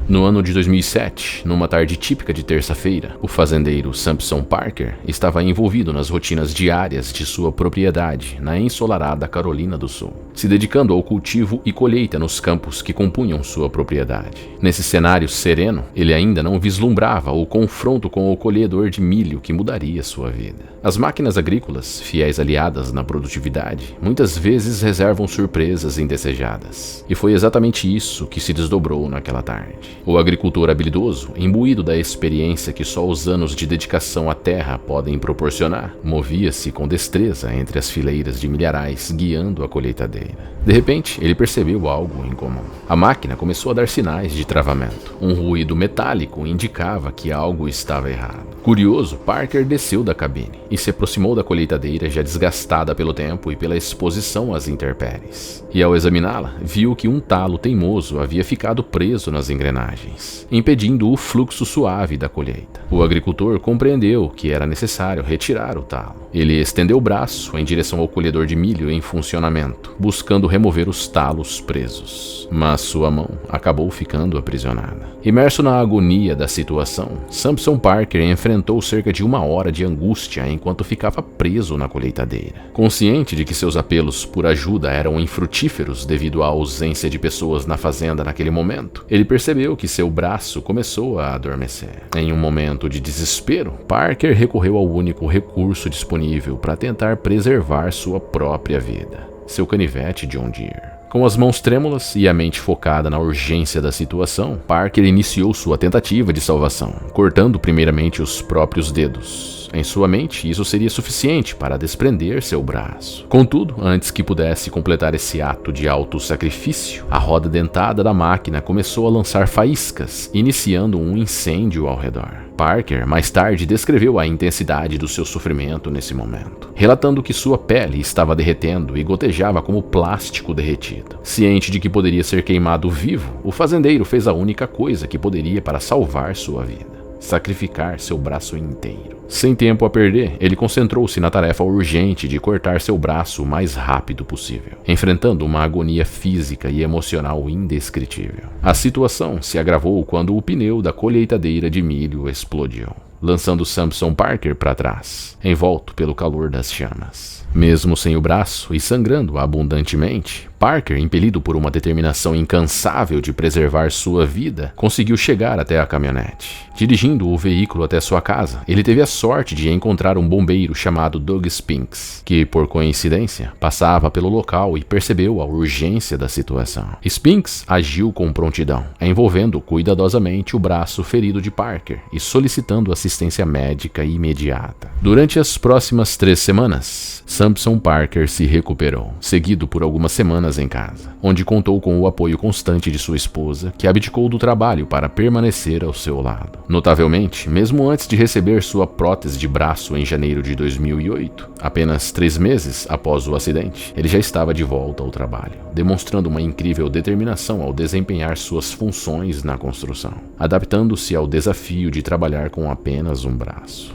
No ano de 2007, numa tarde típica de terça-feira, o fazendeiro Sampson Parker estava envolvido nas rotinas diárias de sua propriedade na ensolarada Carolina do Sul, se dedicando ao cultivo e colheita nos campos que compunham sua propriedade. Nesse cenário sereno, ele ainda não vislumbrava o confronto com o colhedor de milho que mudaria sua vida. As máquinas agrícolas, fiéis aliadas na produtividade, muitas vezes reservam surpresas indesejadas. E foi exatamente isso que se desdobrou naquela tarde. O agricultor habilidoso, imbuído da experiência que só os anos de dedicação à terra podem proporcionar, movia-se com destreza entre as fileiras de milharais, guiando a colheitadeira. De repente, ele percebeu algo incomum. A máquina começou a dar sinais de travamento. Um ruído metálico indicava que algo estava errado. Curioso, Parker desceu da cabine e se aproximou da colheitadeira já desgastada pelo tempo e pela exposição às intempéries. E ao examiná-la, viu que um talo teimoso havia ficado preso nas engrenagens, impedindo o fluxo suave da colheita. O agricultor compreendeu que era necessário retirar o talo. Ele estendeu o braço em direção ao colhedor de milho em funcionamento, buscando remover os talos presos. Mas sua mão acabou ficando aprisionada. Imerso na agonia da situação, Sampson Parker enfrentou cerca de 1 hora de angústia enquanto ficava preso na colheitadeira. Consciente de que seus apelos por ajuda eram infrutíferos devido à ausência de pessoas na fazenda naquele momento, ele percebeu que seu braço começou a adormecer. Em um momento de desespero, Parker recorreu ao único recurso disponível para tentar preservar sua própria vida: seu canivete John Deere. Com as mãos trêmulas e a mente focada na urgência da situação, Parker iniciou sua tentativa de salvação, cortando primeiramente os próprios dedos. Em sua mente, isso seria suficiente para desprender seu braço. Contudo, antes que pudesse completar esse ato de autossacrifício, a roda dentada da máquina começou a lançar faíscas, iniciando um incêndio ao redor. Parker, mais tarde, descreveu a intensidade do seu sofrimento nesse momento, relatando que sua pele estava derretendo e gotejava como plástico derretido. Ciente de que poderia ser queimado vivo, o fazendeiro fez a única coisa que poderia para salvar sua vida: sacrificar seu braço inteiro. Sem tempo a perder, ele concentrou-se na tarefa urgente de cortar seu braço o mais rápido possível, enfrentando uma agonia física e emocional indescritível. A situação se agravou quando o pneu da colheitadeira de milho explodiu, lançando Sampson Parker para trás, envolto pelo calor das chamas. Mesmo sem o braço e sangrando abundantemente, Parker, impelido por uma determinação incansável de preservar sua vida, conseguiu chegar até a caminhonete. Dirigindo o veículo até sua casa, ele teve a sorte de encontrar um bombeiro chamado Doug Spinks, que, por coincidência, passava pelo local e percebeu a urgência da situação. Spinks agiu com prontidão, envolvendo cuidadosamente o braço ferido de Parker e solicitando assistência médica imediata. Durante as próximas 3 semanas, Sampson Parker se recuperou, seguido por algumas semanas em casa, onde contou com o apoio constante de sua esposa, que abdicou do trabalho para permanecer ao seu lado. Notavelmente, mesmo antes de receber sua prótese de braço em janeiro de 2008, apenas 3 meses após o acidente, ele já estava de volta ao trabalho, demonstrando uma incrível determinação ao desempenhar suas funções na construção, adaptando-se ao desafio de trabalhar com apenas um braço.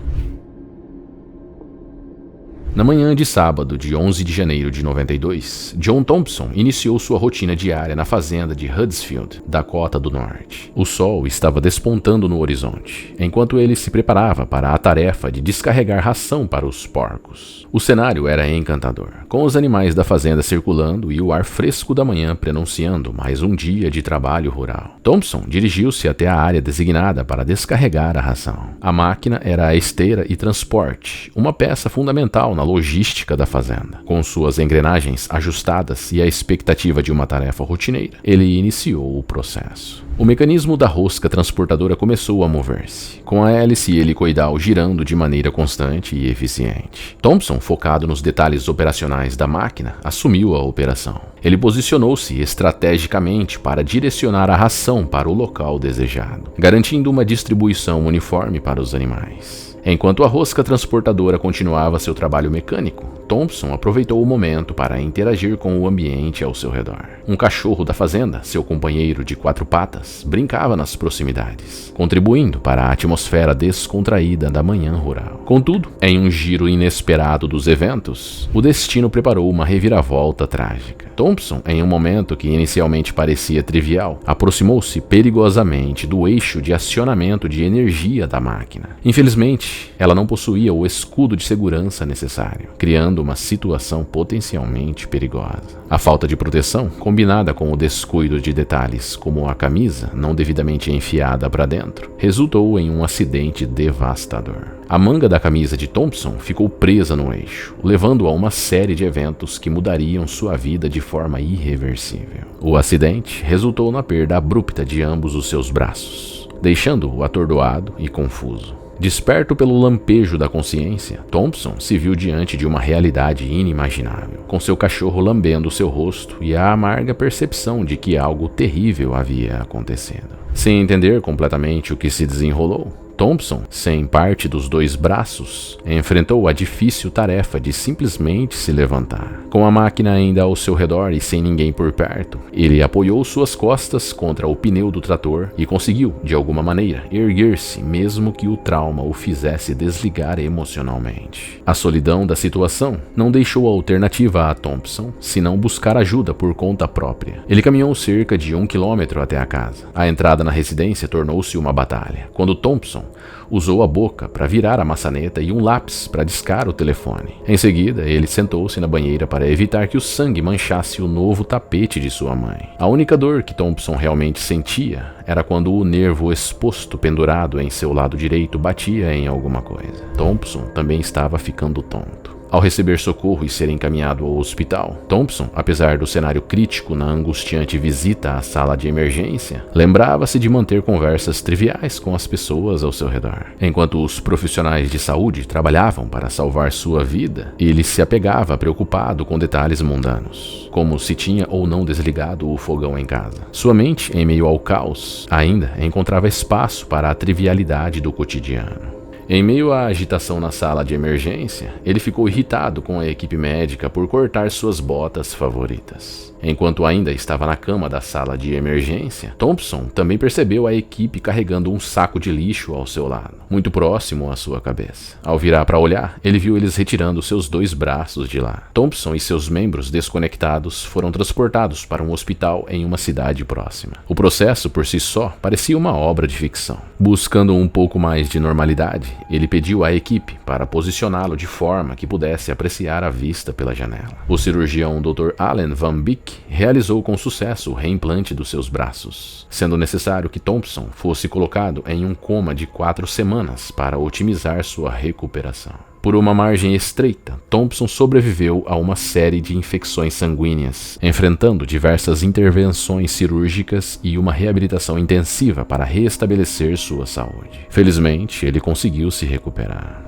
Na manhã de sábado, de 11 de janeiro de 92, John Thompson iniciou sua rotina diária na fazenda de Huddersfield, Dakota do Norte. O sol estava despontando no horizonte, enquanto ele se preparava para a tarefa de descarregar ração para os porcos. O cenário era encantador, com os animais da fazenda circulando e o ar fresco da manhã prenunciando mais um dia de trabalho rural. Thompson dirigiu-se até a área designada para descarregar a ração. A máquina era a esteira e transporte, uma peça fundamental na logística da fazenda. Com suas engrenagens ajustadas e a expectativa de uma tarefa rotineira, ele iniciou o processo. O mecanismo da rosca transportadora começou a mover-se, com a hélice helicoidal girando de maneira constante e eficiente. Thompson, focado nos detalhes operacionais da máquina, assumiu a operação. Ele posicionou-se estrategicamente para direcionar a ração para o local desejado, garantindo uma distribuição uniforme para os animais. Enquanto a rosca transportadora continuava seu trabalho mecânico, Thompson aproveitou o momento para interagir com o ambiente ao seu redor. Um cachorro da fazenda, seu companheiro de 4 patas, brincava nas proximidades, contribuindo para a atmosfera descontraída da manhã rural. Contudo, em um giro inesperado dos eventos, o destino preparou uma reviravolta trágica. Thompson, em um momento que inicialmente parecia trivial, aproximou-se perigosamente do eixo de acionamento de energia da máquina. Infelizmente, ela não possuía o escudo de segurança necessário, criando uma situação potencialmente perigosa. A falta de proteção, combinada com o descuido de detalhes como a camisa não devidamente enfiada para dentro, resultou em um acidente devastador. A manga da camisa de Thompson ficou presa no eixo, levando a uma série de eventos que mudariam sua vida de forma irreversível. O acidente resultou na perda abrupta de ambos os seus braços, deixando-o atordoado e confuso. Desperto pelo lampejo da consciência, Thompson se viu diante de uma realidade inimaginável, com seu cachorro lambendo seu rosto e a amarga percepção de que algo terrível havia acontecido. Sem entender completamente o que se desenrolou, Thompson, sem parte dos 2 braços, enfrentou a difícil tarefa de simplesmente se levantar. Com a máquina ainda ao seu redor e sem ninguém por perto, ele apoiou suas costas contra o pneu do trator e conseguiu, de alguma maneira, erguer-se, mesmo que o trauma o fizesse desligar emocionalmente. A solidão da situação não deixou alternativa a Thompson, senão buscar ajuda por conta própria. Ele caminhou cerca de 1 quilômetro até a casa. A entrada na residência tornou-se uma batalha, quando Thompson usou a boca para virar a maçaneta e um lápis para discar o telefone. Em seguida, ele sentou-se na banheira para evitar que o sangue manchasse o novo tapete de sua mãe. A única dor que Thompson realmente sentia era quando o nervo exposto pendurado em seu lado direito batia em alguma coisa. Thompson também estava ficando tonto. Ao receber socorro e ser encaminhado ao hospital, Thompson, apesar do cenário crítico na angustiante visita à sala de emergência, lembrava-se de manter conversas triviais com as pessoas ao seu redor. Enquanto os profissionais de saúde trabalhavam para salvar sua vida, ele se apegava preocupado com detalhes mundanos, como se tinha ou não desligado o fogão em casa. Sua mente, em meio ao caos, ainda encontrava espaço para a trivialidade do cotidiano. Em meio à agitação na sala de emergência, ele ficou irritado com a equipe médica por cortar suas botas favoritas. Enquanto ainda estava na cama da sala de emergência, Thompson também percebeu a equipe carregando um saco de lixo ao seu lado, muito próximo à sua cabeça. Ao virar para olhar, ele viu eles retirando seus 2 braços de lá. Thompson e seus membros desconectados foram transportados para um hospital em uma cidade próxima. O processo, por si só, parecia uma obra de ficção. Buscando um pouco mais de normalidade, ele pediu à equipe para posicioná-lo de forma que pudesse apreciar a vista pela janela. O cirurgião Dr. Allen Van Beek Mack realizou com sucesso o reimplante dos seus braços, sendo necessário que Thompson fosse colocado em um coma de 4 semanas para otimizar sua recuperação. Por uma margem estreita, Thompson sobreviveu a uma série de infecções sanguíneas, enfrentando diversas intervenções cirúrgicas e uma reabilitação intensiva para restabelecer sua saúde. Felizmente, ele conseguiu se recuperar.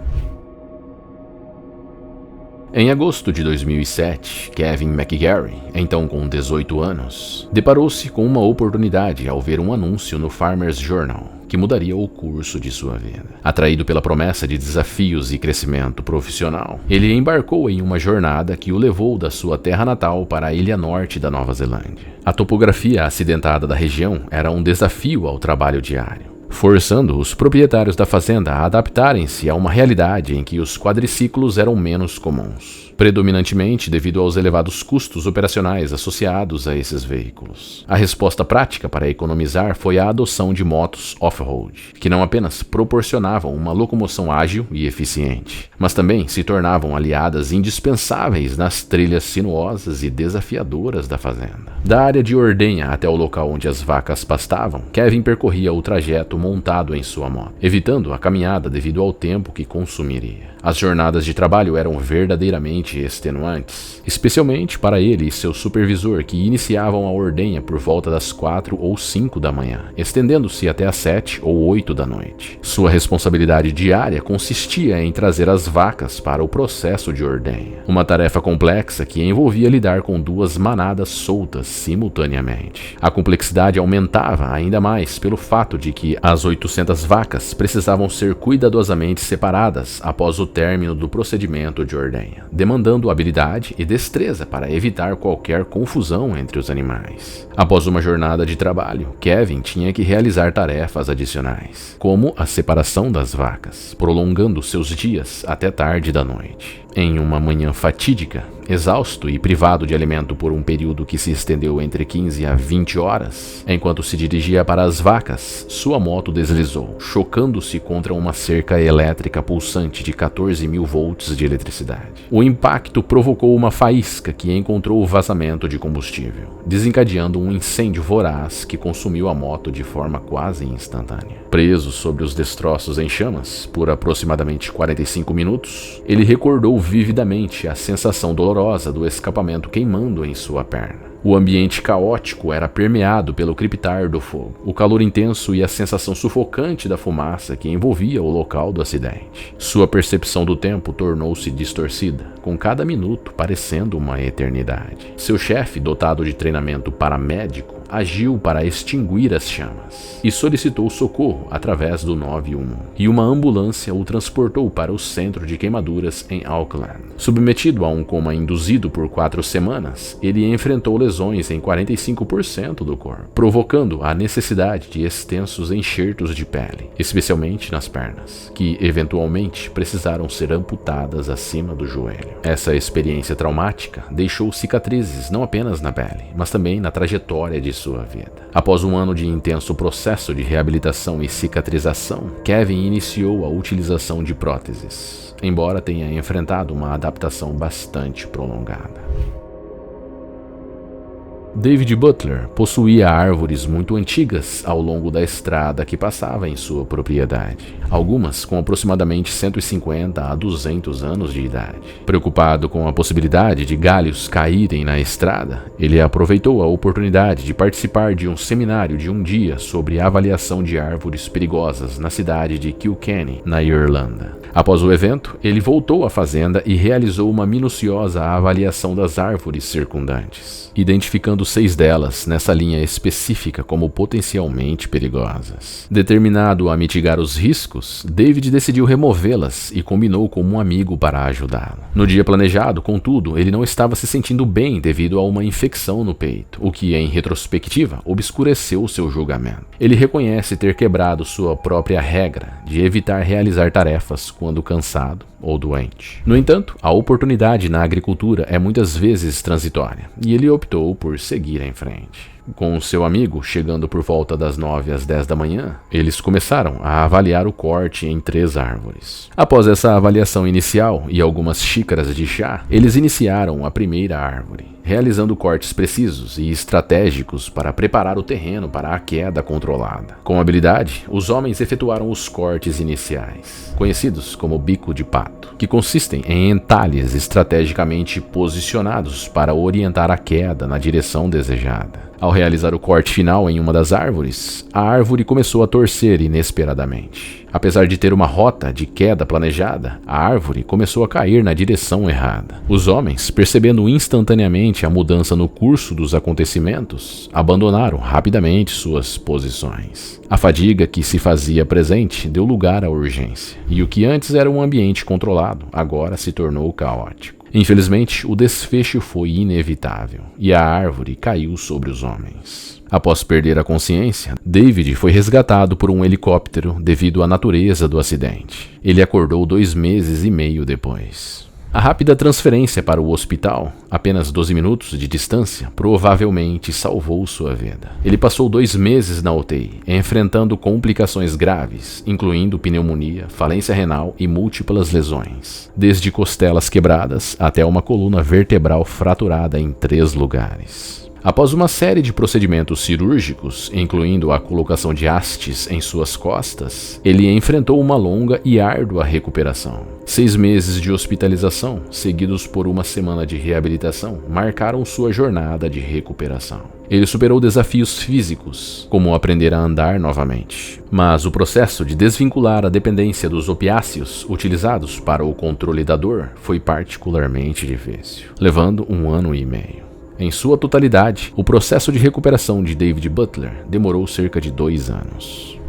Em agosto de 2007, Kevin McGarry, então com 18 anos, deparou-se com uma oportunidade ao ver um anúncio no Farmers Journal que mudaria o curso de sua vida. Atraído pela promessa de desafios e crescimento profissional, ele embarcou em uma jornada que o levou da sua terra natal para a ilha norte da Nova Zelândia. A topografia acidentada da região era um desafio ao trabalho diário, forçando os proprietários da fazenda a adaptarem-se a uma realidade em que os quadriciclos eram menos comuns, predominantemente devido aos elevados custos operacionais associados a esses veículos. A resposta prática para economizar foi a adoção de motos off-road, que não apenas proporcionavam uma locomoção ágil e eficiente, mas também se tornavam aliadas indispensáveis nas trilhas sinuosas e desafiadoras da fazenda. Da área de ordenha até o local onde as vacas pastavam, Kevin percorria o trajeto montado em sua moto, evitando a caminhada devido ao tempo que consumiria. As jornadas de trabalho eram verdadeiramente extenuantes, especialmente para ele e seu supervisor, que iniciavam a ordenha por volta das 4 ou 5 da manhã, estendendo-se até as 7 ou 8 da noite. Sua responsabilidade diária consistia em trazer as vacas para o processo de ordenha, uma tarefa complexa que envolvia lidar com 2 manadas soltas simultaneamente. A complexidade aumentava ainda mais pelo fato de que as 800 vacas precisavam ser cuidadosamente separadas após o término do procedimento de ordenha, demandando habilidade e destreza para evitar qualquer confusão entre os animais. Após uma jornada de trabalho, Kevin tinha que realizar tarefas adicionais, como a separação das vacas, prolongando seus dias até tarde da noite. Em uma manhã fatídica, exausto e privado de alimento por um período que se estendeu entre 15 a 20 horas, enquanto se dirigia para as vacas, sua moto deslizou, chocando-se contra uma cerca elétrica pulsante de 14.000 volts de eletricidade. O impacto provocou uma faísca que encontrou o vazamento de combustível, desencadeando um incêndio voraz que consumiu a moto de forma quase instantânea. Preso sobre os destroços em chamas por aproximadamente 45 minutos, ele recordou vividamente a sensação dolorosa do escapamento queimando em sua perna. O ambiente caótico era permeado pelo crepitar do fogo, o calor intenso e a sensação sufocante da fumaça que envolvia o local do acidente. Sua percepção do tempo tornou-se distorcida, com cada minuto parecendo uma eternidade. Seu chefe, dotado de treinamento paramédico, agiu para extinguir as chamas e solicitou socorro através do 911, e uma ambulância o transportou para o centro de queimaduras em Auckland. Submetido a um coma induzido por 4 semanas, ele enfrentou lesões em 45% do corpo, provocando a necessidade de extensos enxertos de pele, especialmente nas pernas, que eventualmente precisaram ser amputadas acima do joelho. Essa experiência traumática deixou cicatrizes não apenas na pele, mas também na trajetória de sua vida. Após um ano de intenso processo de reabilitação e cicatrização, Kevin iniciou a utilização de próteses, embora tenha enfrentado uma adaptação bastante prolongada. David Butler possuía árvores muito antigas ao longo da estrada que passava em sua propriedade, algumas com aproximadamente 150 a 200 anos de idade. Preocupado com a possibilidade de galhos caírem na estrada, ele aproveitou a oportunidade de participar de um seminário de um dia sobre avaliação de árvores perigosas na cidade de Kilkenny, na Irlanda. Após o evento, ele voltou à fazenda e realizou uma minuciosa avaliação das árvores circundantes, identificando 6 delas nessa linha específica como potencialmente perigosas. Determinado a mitigar os riscos, David decidiu removê-las e combinou com um amigo para ajudá-lo. No dia planejado, contudo, ele não estava se sentindo bem devido a uma infecção no peito, o que, em retrospectiva, obscureceu seu julgamento. Ele reconhece ter quebrado sua própria regra de evitar realizar tarefas quando cansado ou doente. No entanto, a oportunidade na agricultura é muitas vezes transitória, e ele optou por seguir em frente. Com seu amigo chegando por volta das 9 às 10 da manhã, eles começaram a avaliar o corte em 3 árvores. Após essa avaliação inicial e algumas xícaras de chá, eles iniciaram a primeira árvore, realizando cortes precisos e estratégicos para preparar o terreno para a queda controlada. Com habilidade, os homens efetuaram os cortes iniciais, conhecidos como bico de pato, que consistem em entalhes estrategicamente posicionados para orientar a queda na direção desejada. Ao realizar o corte final em uma das árvores, a árvore começou a torcer inesperadamente. Apesar de ter uma rota de queda planejada, a árvore começou a cair na direção errada. Os homens, percebendo instantaneamente a mudança no curso dos acontecimentos, abandonaram rapidamente suas posições. A fadiga que se fazia presente deu lugar à urgência, e o que antes era um ambiente controlado, agora se tornou caótico. Infelizmente, o desfecho foi inevitável, e a árvore caiu sobre os homens. Após perder a consciência, David foi resgatado por um helicóptero devido à natureza do acidente. Ele acordou 2 meses e meio depois. A rápida transferência para o hospital, apenas 12 minutos de distância, provavelmente salvou sua vida. Ele passou 2 meses na UTI, enfrentando complicações graves, incluindo pneumonia, falência renal e múltiplas lesões, desde costelas quebradas até uma coluna vertebral fraturada em 3 lugares. Após uma série de procedimentos cirúrgicos, incluindo a colocação de hastes em suas costas, ele enfrentou uma longa e árdua recuperação. 6 meses de hospitalização, seguidos por uma semana de reabilitação, marcaram sua jornada de recuperação. Ele superou desafios físicos, como aprender a andar novamente. Mas o processo de desvincular a dependência dos opiáceos utilizados para o controle da dor foi particularmente difícil, levando 1 ano e meio. Em sua totalidade, o processo de recuperação de David Butler demorou cerca de 2 anos.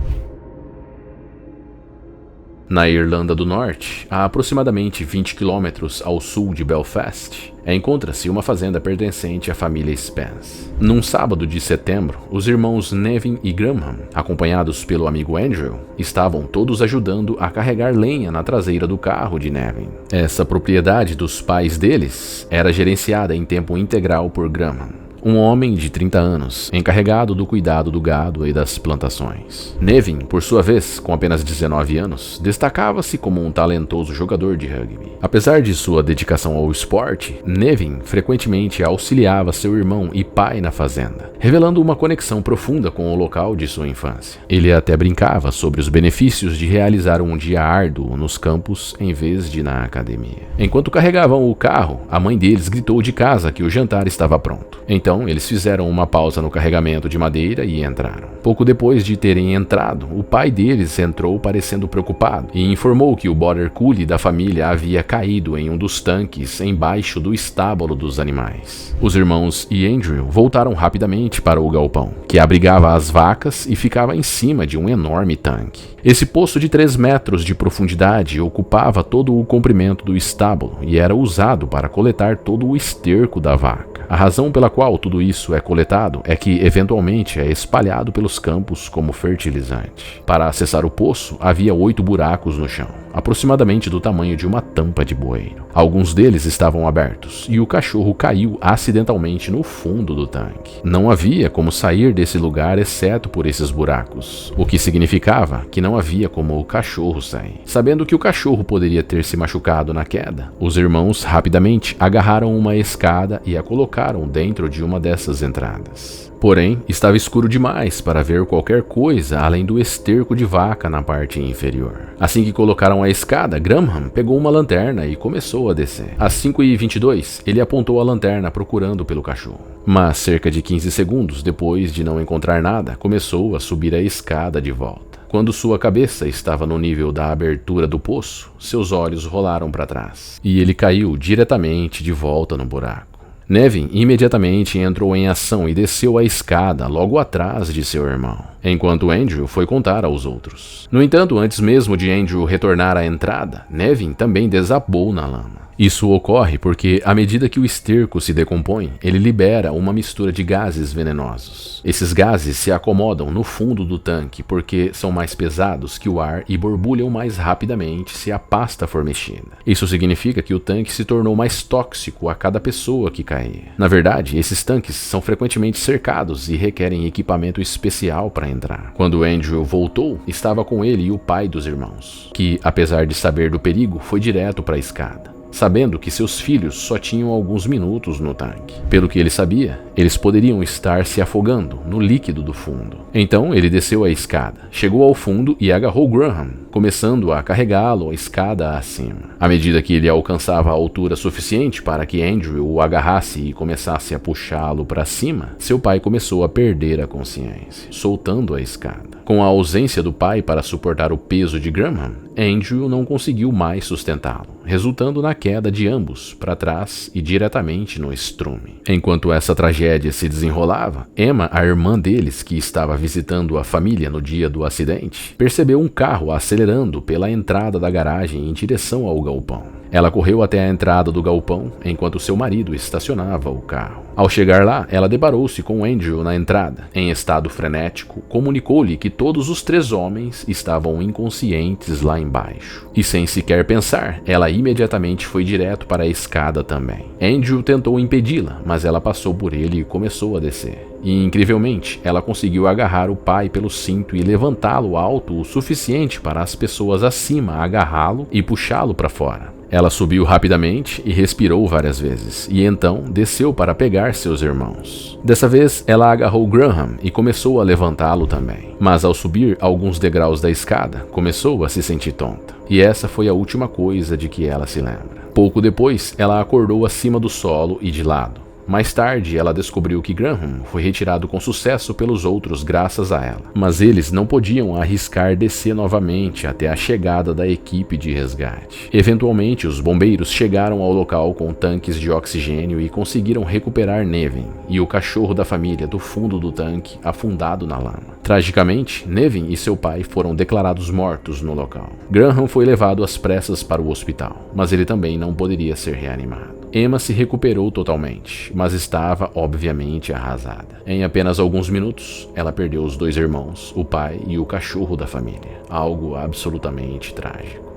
Na Irlanda do Norte, a aproximadamente 20 quilômetros ao sul de Belfast, encontra-se uma fazenda pertencente à família Spence. Num sábado de setembro, os irmãos Nevin e Graham, acompanhados pelo amigo Andrew, estavam todos ajudando a carregar lenha na traseira do carro de Nevin. Essa propriedade dos pais deles era gerenciada em tempo integral por Graham, um homem de 30 anos, encarregado do cuidado do gado e das plantações. Nevin, por sua vez, com apenas 19 anos, destacava-se como um talentoso jogador de rugby. Apesar de sua dedicação ao esporte, Nevin frequentemente auxiliava seu irmão e pai na fazenda, revelando uma conexão profunda com o local de sua infância. Ele até brincava sobre os benefícios de realizar um dia árduo nos campos em vez de na academia. Enquanto carregavam o carro, a mãe deles gritou de casa que o jantar estava pronto. Então, eles fizeram uma pausa no carregamento de madeira e entraram. Pouco depois de terem entrado, o pai deles entrou parecendo preocupado e informou que o border collie da família havia caído em um dos tanques embaixo do estábulo dos animais. Os irmãos e Andrew voltaram rapidamente para o galpão, que abrigava as vacas e ficava em cima de um enorme tanque. Esse poço de 3 metros de profundidade ocupava todo o comprimento do estábulo e era usado para coletar todo o esterco da vaca. A razão pela qual tudo isso é coletado é que, eventualmente, é espalhado pelos campos como fertilizante. Para acessar o poço, havia 8 buracos no chão, aproximadamente do tamanho de uma tampa de bueiro. Alguns deles estavam abertos, e o cachorro caiu acidentalmente no fundo do tanque. Não havia como sair desse lugar exceto por esses buracos, o que significava que não havia como o cachorro sair. Sabendo que o cachorro poderia ter se machucado na queda, os irmãos rapidamente agarraram uma escada e a colocaram dentro de uma dessas entradas. Porém, estava escuro demais para ver qualquer coisa além do esterco de vaca na parte inferior. Assim que colocaram a escada, Graham pegou uma lanterna e começou a descer. Às 5h22, ele apontou a lanterna procurando pelo cachorro. Mas cerca de 15 segundos depois de não encontrar nada, começou a subir a escada de volta. Quando sua cabeça estava no nível da abertura do poço, seus olhos rolaram para trás, e ele caiu diretamente de volta no buraco. Nevin imediatamente entrou em ação e desceu a escada logo atrás de seu irmão, enquanto Andrew foi contar aos outros. No entanto, antes mesmo de Andrew retornar à entrada, Nevin também desabou na lama. Isso ocorre porque, à medida que o esterco se decompõe, ele libera uma mistura de gases venenosos. Esses gases se acomodam no fundo do tanque porque são mais pesados que o ar e borbulham mais rapidamente se a pasta for mexida. Isso significa que o tanque se tornou mais tóxico a cada pessoa que cair. Na verdade, esses tanques são frequentemente cercados e requerem equipamento especial para entrar. Quando Andrew voltou, estava com ele e o pai dos irmãos, que, apesar de saber do perigo, foi direto para a escada, sabendo que seus filhos só tinham alguns minutos no tanque. Pelo que ele sabia, eles poderiam estar se afogando no líquido do fundo. Então ele desceu a escada, chegou ao fundo e agarrou Graham, começando a carregá-lo a escada acima. À medida que ele alcançava a altura suficiente para que Andrew o agarrasse e começasse a puxá-lo para cima, seu pai começou a perder a consciência, soltando a escada. Com a ausência do pai para suportar o peso de Graham, Andrew não conseguiu mais sustentá-lo, resultando na queda de ambos para trás e diretamente no estrume. Enquanto essa tragédia se desenrolava, Emma, a irmã deles, que estava visitando a família no dia do acidente, percebeu um carro acelerando pela entrada da garagem em direção ao galpão. Ela correu até a entrada do galpão enquanto seu marido estacionava o carro. Ao chegar lá, ela deparou-se com Andrew na entrada. Em estado frenético, comunicou-lhe que todos os 3 homens estavam inconscientes lá embaixo. E sem sequer pensar, ela imediatamente foi direto para a escada também. Andrew tentou impedi-la, mas ela passou por ele e começou a descer. E, incrivelmente, ela conseguiu agarrar o pai pelo cinto e levantá-lo alto o suficiente para as pessoas acima agarrá-lo e puxá-lo para fora. Ela subiu rapidamente e respirou várias vezes, e então desceu para pegar seus irmãos. Dessa vez, ela agarrou Graham e começou a levantá-lo também. Mas ao subir alguns degraus da escada, começou a se sentir tonta. E essa foi a última coisa de que ela se lembra. Pouco depois, ela acordou acima do solo e de lado. Mais tarde, ela descobriu que Graham foi retirado com sucesso pelos outros graças a ela. Mas eles não podiam arriscar descer novamente até a chegada da equipe de resgate. Eventualmente, os bombeiros chegaram ao local com tanques de oxigênio e conseguiram recuperar Nevin e o cachorro da família do fundo do tanque, afundado na lama. Tragicamente, Nevin e seu pai foram declarados mortos no local. Graham foi levado às pressas para o hospital, mas ele também não poderia ser reanimado. Emma se recuperou totalmente, mas estava, obviamente, arrasada. Em apenas alguns minutos, ela perdeu os 2 irmãos, o pai e o cachorro da família. Algo absolutamente trágico.